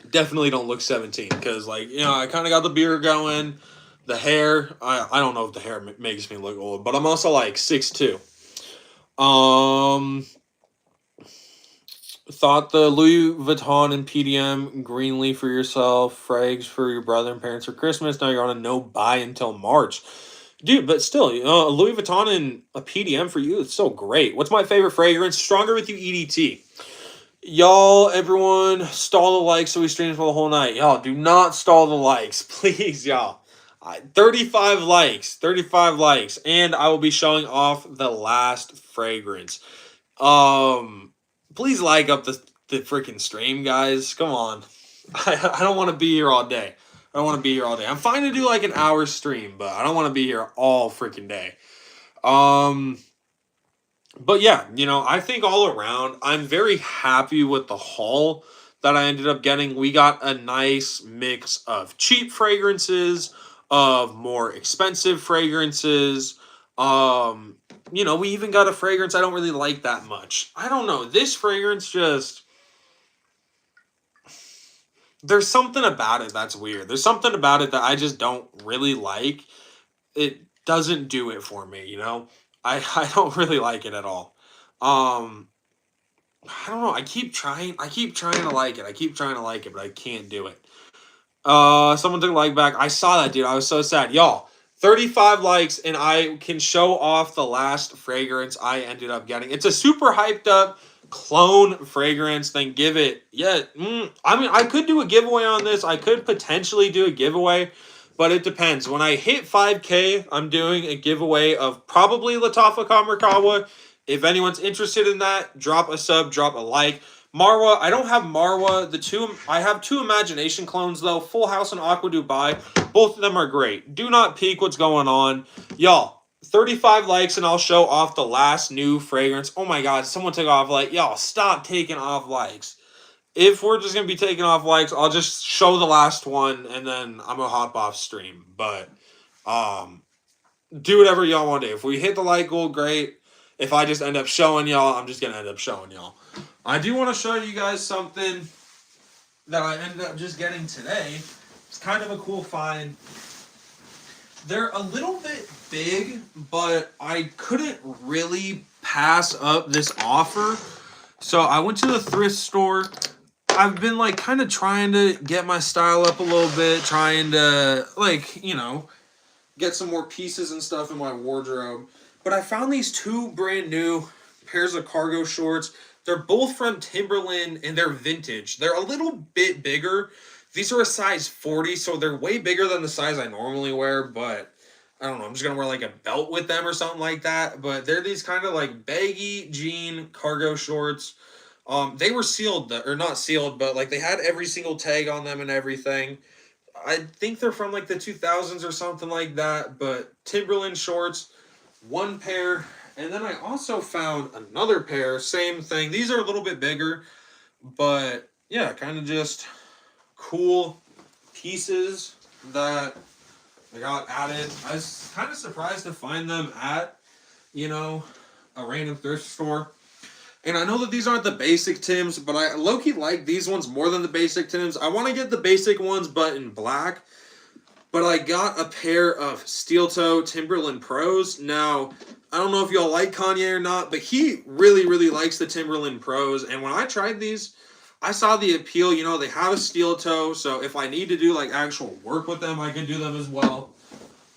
Speaker 1: definitely don't look 17. Because, like, I kind of got the beard going. The hair, I don't know if the hair makes me look old. But I'm also, like, 6'2". Thought the Louis Vuitton and PDM Greenleaf for yourself, Frags for your brother and parents for Christmas. Now you're on a no buy until March. Dude, but still, a Louis Vuitton and a PDM for you, it's so great. What's my favorite fragrance? Stronger with You EDT. Y'all, everyone, stall the likes so we stream for the whole night. Y'all, do not stall the likes. Please, y'all. 35 likes. 35 likes. And I will be showing off the last fragrance. Please like up the freaking stream, guys. Come on. I don't want to be here all day. I don't want to be here all day. I'm fine to do like an hour stream, but I don't want to be here all freaking day. But yeah, I think all around, I'm very happy with the haul that I ended up getting. We got a nice mix of cheap fragrances, of more expensive fragrances. We even got a fragrance I don't really like that much. I don't know. This fragrance just, there's something about it that's weird. There's something about it that I just don't really like. It doesn't do it for me, I don't really like it at all. Um, I don't know. I keep trying to like it. I keep trying to like it, but I can't do it. Someone took a like back. I saw that, dude. I was so sad. Y'all, 35 likes, and I can show off the last fragrance I ended up getting. It's a super hyped up clone fragrance. Then give it, yeah. I mean, I could do a giveaway on this. I could potentially do a giveaway, but it depends. When I hit 5K, I'm doing a giveaway of probably Latafa Kamarkawa. If anyone's interested in that, drop a sub, drop a like. Marwa, I don't have Marwa. I have two Imagination clones though, Full House and Aqua Dubai. Both of them are great. Do not peek what's going on. Y'all, 35 likes and I'll show off the last new fragrance. Oh my god, someone took off like, y'all, stop taking off likes. if we're just gonna be taking off likes, I'll just show the last one and then I'm gonna hop off stream. But um, do whatever y'all want to do. If we hit the like goal, great. If I just end up showing y'all, I'm just gonna end up showing y'all. I do want to show you guys something that I ended up just getting today. It's kind of a cool find. They're a little bit big, but I couldn't really pass up this offer. So I went to the thrift store. I've been like kind of trying to get my style up a little bit, trying to like, get some more pieces and stuff in my wardrobe. But I found these two brand new pairs of cargo shorts. They're both from Timberland and they're vintage. They're a little bit bigger. These are a size 40, so they're way bigger than the size I normally wear, but I don't know. I'm just going to wear like a belt with them or something like that. But they're these kind of like baggy jean cargo shorts. They were sealed, or not sealed, but like they had every single tag on them and everything. I think they're from like the 2000s or something like that, but Timberland shorts, one pair, and then I also found another pair, same thing. These are a little bit bigger, but yeah, kind of just cool pieces that I got added. I was kind of surprised to find them at, a random thrift store. And I know that these aren't the basic Tims, but I low-key like these ones more than the basic Tims. I want to get the basic ones, but in black. But I got a pair of steel-toe Timberland Pros. Now, I don't know if y'all like Kanye or not, but he really, really likes the Timberland Pros. And when I tried these, I saw the appeal. They have a steel toe, so if I need to do, like, actual work with them, I could do them as well.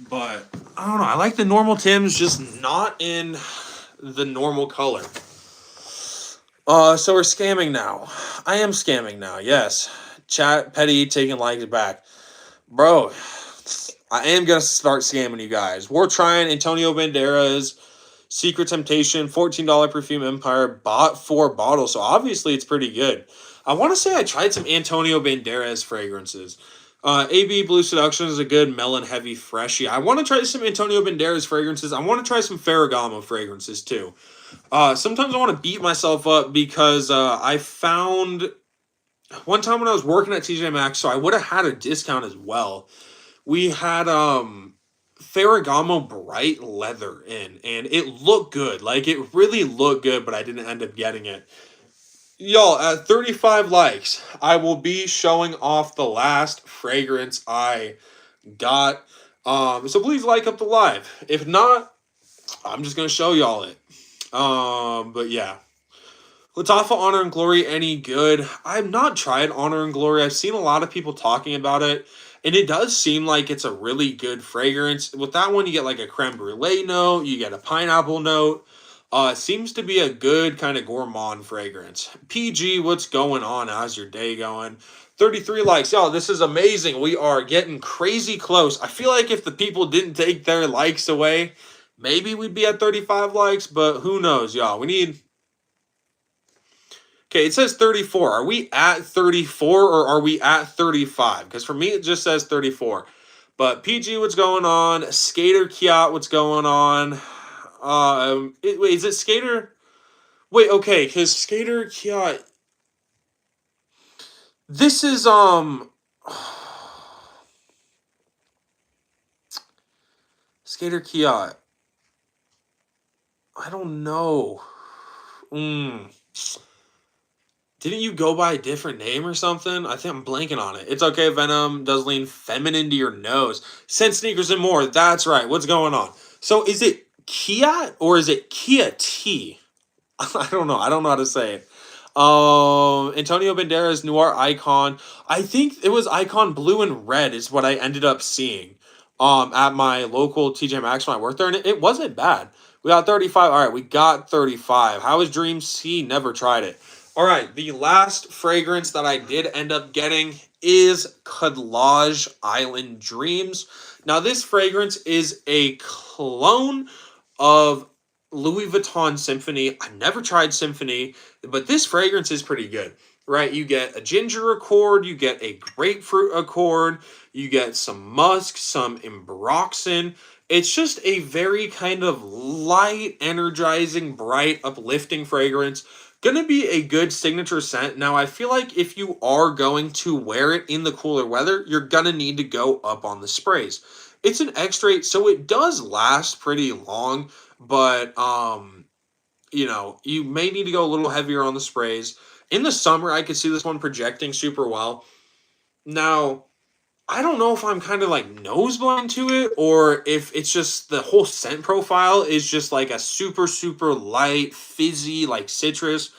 Speaker 1: But, I don't know. I like the normal Tims, just not in the normal color. So we're scamming now. I am scamming now, yes. Chat, Petty, taking likes back. Bro, I am going to start scamming you guys. We're trying Antonio Banderas, Secret Temptation, $14 Perfume Empire, bought 4 bottles, so obviously it's pretty good. I want to say I tried some Antonio Banderas fragrances. AB Blue Seduction is a good melon heavy freshie. I want to try some Antonio Banderas fragrances. I want to try some Ferragamo fragrances too. Sometimes I want to beat myself up because I found one time when I was working at TJ Maxx, so I would have had a discount as well. We had Ferragamo bright leather in, and it looked good. Like, it really looked good, but I didn't end up getting it. Y'all, at 35 likes, I will be showing off the last fragrance I got. So please like up the live. If not, I'm just going to show y'all it. But yeah. Lattafa Honor and Glory, any good? I've not tried Honor and Glory. I've seen a lot of people talking about it, and it does seem like it's a really good fragrance. With that one, you get like a creme brulee note, you get a pineapple note. It seems to be a good kind of gourmand fragrance. PG, what's going on? How's your day going? 33 likes. Y'all, this is amazing. We are getting crazy close. I feel like if the people didn't take their likes away, maybe we'd be at 35 likes, but who knows, y'all. We need... Okay, it says 34. Are we at 34 or are we at 35? Because for me, it just says 34. But PG, what's going on? Skater Kiat, what's going on? Wait, is it Skater? Wait, okay, because Skater Kiat... This is, Skater Kiat. I don't know. Didn't you go by a different name or something? I think I'm blanking on it. It's okay, Venom does lean feminine to your nose. Scent Sneakers and more. That's right. What's going on? So is it Kiat or is it Kia T? I don't know. I don't know how to say it. Antonio Banderas Noir Icon. I think it was Icon Blue and Red is what I ended up seeing at my local TJ Maxx when I worked there, and it wasn't bad. We got 35. All right, we got 35. How is Dream C? Never tried it. All right, the last fragrance that I did end up getting is Collage Island Dreams. Now, this fragrance is a clone of Louis Vuitton Symphony. I've never tried Symphony, but this fragrance is pretty good, right? You get a ginger accord, you get a grapefruit accord, you get some musk, some ambroxan. It's just a very kind of light, energizing, bright, uplifting fragrance. Gonna be a good signature scent. Now, I feel like if you are going to wear it in the cooler weather, you're gonna need to go up on the sprays. It's an X-ray, so it does last pretty long, but you may need to go a little heavier on the sprays. In the summer, I could see this one projecting super well. Now, I don't know if I'm kind of like nose blind to it or if it's just the whole scent profile is just like a super, super light, fizzy, like citrus.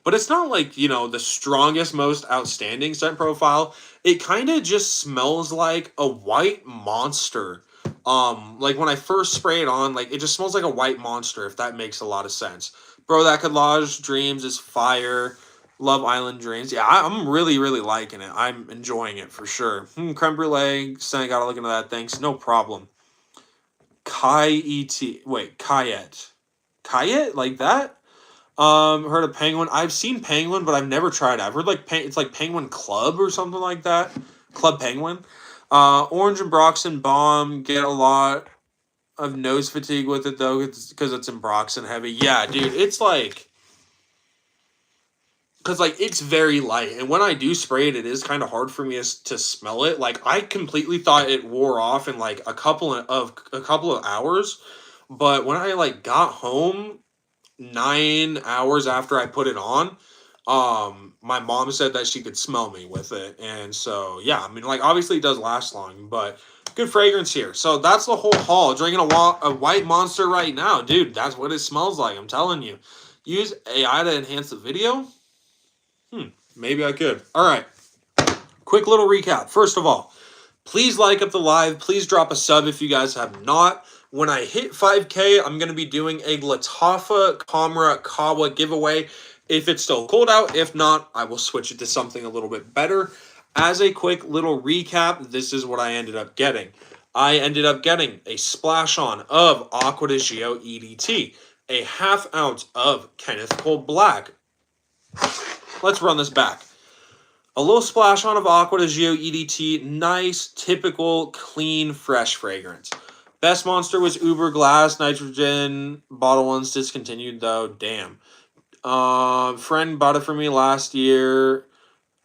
Speaker 1: But it's not like, the strongest, most outstanding scent profile. It kind of just smells like a white monster. Like when I first spray it on, like it just smells like a white monster, if that makes a lot of sense. Bro, that Collage Dreams is fire. Love Island Dreams. Yeah, I'm really, really liking it. I'm enjoying it for sure. Creme brulee. I gotta look into that. Thanks. No problem. Kayet. Kayet? Like that? Heard of Penguin. I've seen Penguin, but I've never tried it. I've heard like it's like Penguin Club or something like that. Club Penguin. Orange and Broxton Bomb get a lot of nose fatigue with it though, because it's in Broxton heavy. Yeah, dude, it's like because like it's very light, and when I do spray it, it is kind of hard for me to smell it. Like I completely thought it wore off in like a couple of hours, but when I like got home 9 hours after I put it on, my mom said that she could smell me with it, and so yeah, I mean like obviously it does last long, but good fragrance here. So that's the whole haul. Drinking a white monster right now, dude. That's what it smells like. I'm telling you. Use AI to enhance the video. Maybe I could. All right. Quick little recap. First of all, please like up the live. Please drop a sub if you guys have not. When I hit 5K, I'm going to be doing a Latafa Camera Kawa giveaway. If it's still cold out, if not, I will switch it to something a little bit better. As a quick little recap, this is what I ended up getting. I ended up getting a splash on of Aqua di Gio EDT, a ½ ounce of Kenneth Cole Black. Let's run this back. A little splash on of Aqua di Gio EDT. Nice, typical, clean, fresh fragrance. Best monster was Uber Glass. Nitrogen. Bottle one's discontinued, though. Damn. Friend bought it for me last year.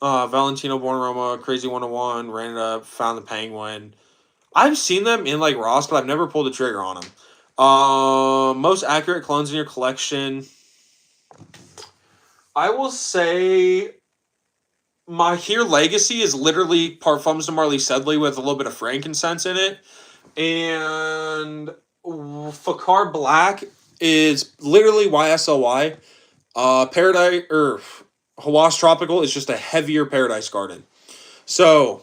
Speaker 1: Valentino Born Aroma. Crazy 101. Ran it up. Found the Penguin. I've seen them in, like, Ross, but I've never pulled the trigger on them. Most accurate clones in your collection. I will say my Here Legacy is literally Parfums de Marly Sedley with a little bit of frankincense in it. And Fakar Black is literally YSLY. Paradise or Hawass Tropical is just a heavier Paradise Garden. So,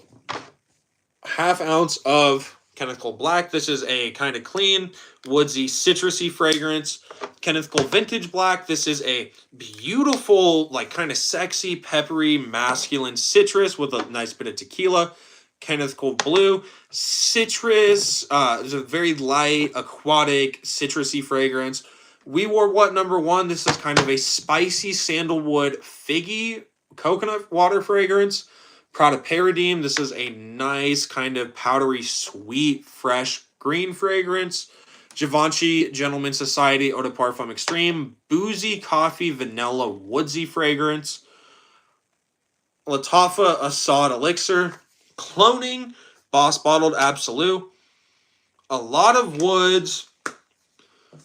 Speaker 1: ½ ounce of Kenneth Cole Black. This is a kind of clean, woodsy, citrusy fragrance. Kenneth Cole Vintage Black. This is a beautiful, like kind of sexy, peppery, masculine citrus with a nice bit of tequila. Kenneth Cole Blue. Citrus. It's a very light, aquatic, citrusy fragrance. We wore what number one? This is kind of a spicy sandalwood figgy coconut water fragrance. Prada Paradigm. This is a nice kind of powdery, sweet, fresh green fragrance. Givenchy Gentleman Society Eau de Parfum Extreme. Boozy coffee vanilla woodsy fragrance. Latafa Assad Elixir. Cloning Boss Bottled Absolute. A lot of woods.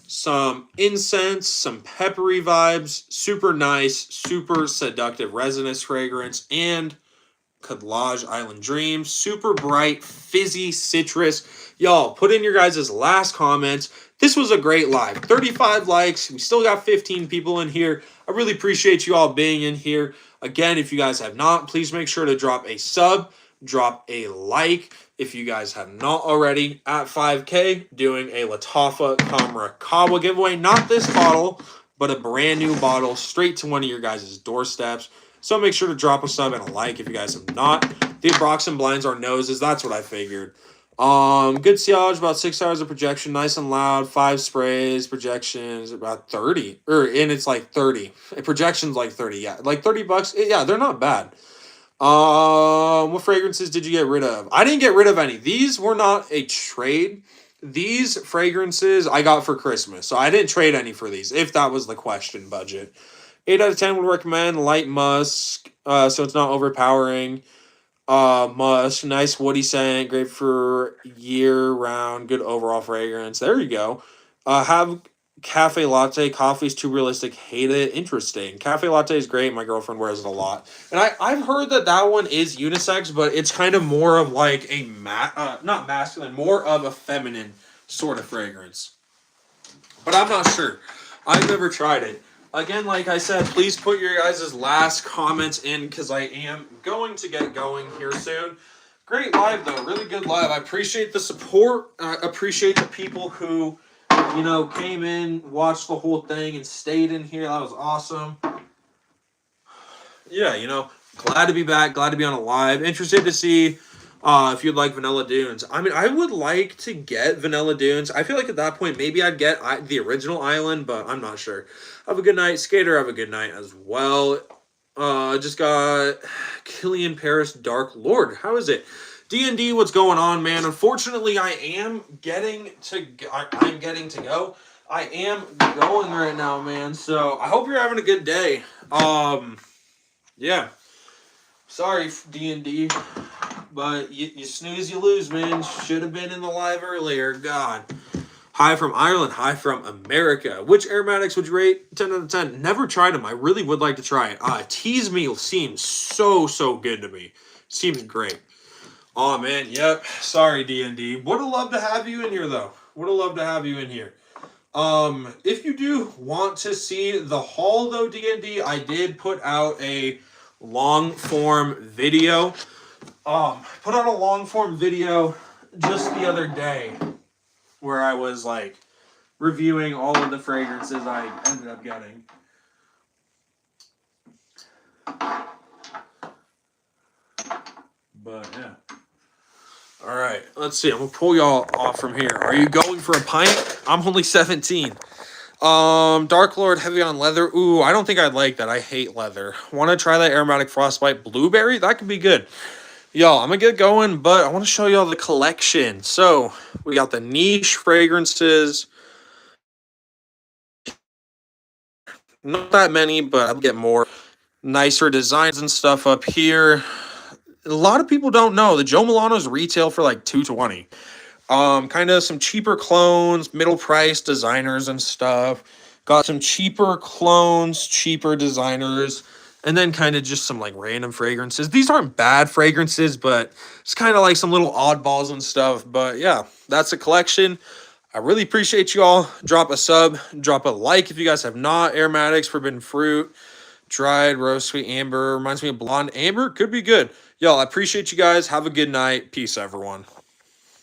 Speaker 1: Some incense, some peppery vibes. Super nice, super seductive resinous fragrance. And Collage Island Dreams. Super bright, fizzy citrus. Y'all, put in your guys' last comments. This was a great live. 35 likes. We still got 15 people in here. I really appreciate you all being in here. Again, if you guys have not, please make sure to drop a sub. Drop a like if you guys have not already. At 5K, doing a Latafa Camera Kawa giveaway. Not this bottle, but a brand new bottle straight to one of your guys' doorsteps. So make sure to drop a sub and a like if you guys have not. The Broxton blinds are noses. That's what I figured. Good sillage, about 6 hours of projection. Nice and loud. 5 sprays. Projections about 30. And it's like 30. Projection's like 30. Yeah, like $30. Yeah, they're not bad. What fragrances did you get rid of? I didn't get rid of any. These were not a trade. These fragrances I got for Christmas. So I didn't trade any for these, if that was the question, budget. 8 out of 10 would recommend. Light musk, so it's not overpowering. Musk, nice woody scent, great for year round, good overall fragrance. There you go. Have cafe latte. Coffee's too realistic. Hate it. Interesting. Cafe latte is great. My girlfriend wears it a lot, and I've heard that that one is unisex, but it's kind of more of like a not masculine, more of a feminine sort of fragrance. But I'm not sure. I've never tried it. Again, like I said, please put your guys' last comments in because I am going to get going here soon. Great live though, really good live. I appreciate the support. I appreciate the people who, came in, watched the whole thing, and stayed in here. That was awesome. Yeah, glad to be back. Glad to be on a live. Interested to see if you'd like Vanilla Dunes. I mean, I would like to get Vanilla Dunes. I feel like at that point, maybe I'd get the original island, but I'm not sure. Have a good night. Skater, have a good night as well. Just got Killian Paris Dark Lord. How is it? D&D, what's going on, man? Unfortunately, I'm getting to go. I am going right now, man. So I hope you're having a good day. Yeah. Sorry, D&D. But you snooze, you lose, man. Should have been in the live earlier. God. Hi from Ireland. Hi from America. Which aromatics would you rate 10 out of 10? Never tried them. I really would like to try it. Tease meal seems so good to me. Seems great. Oh, man. Yep. Sorry, D&D. Would have loved to have you in here, though. Would have loved to have you in here. If you do want to see the haul, though, D&D, I did put out a long form video. Put out a long form video just the other day where I was like reviewing all of the fragrances I ended up getting. But yeah. All right, let's see. I'm gonna pull y'all off from here. Are you going for a pint? I'm only 17. Dark Lord heavy on leather. Ooh, I don't think I'd like that. I hate leather. Want to try that aromatic frostbite blueberry? That could be good. Y'all, I'm gonna get going, but I want to show y'all the collection. So we got the niche fragrances. Not that many, but I'll get more nicer designs and stuff up here. A lot of people don't know the Joe Milano's retail for like $220. Kind of some cheaper clones, middle price designers and stuff. Got some cheaper clones, cheaper designers, and then kind of just some like random fragrances. These aren't bad fragrances, but it's kind of like some little oddballs and stuff. But yeah, that's a collection. I really appreciate you all. Drop a sub, drop a like if you guys have not. Aromatics, forbidden fruit, dried rose sweet amber. Reminds me of blonde amber. Could be good. Y'all, I appreciate you guys. Have a good night. Peace, everyone.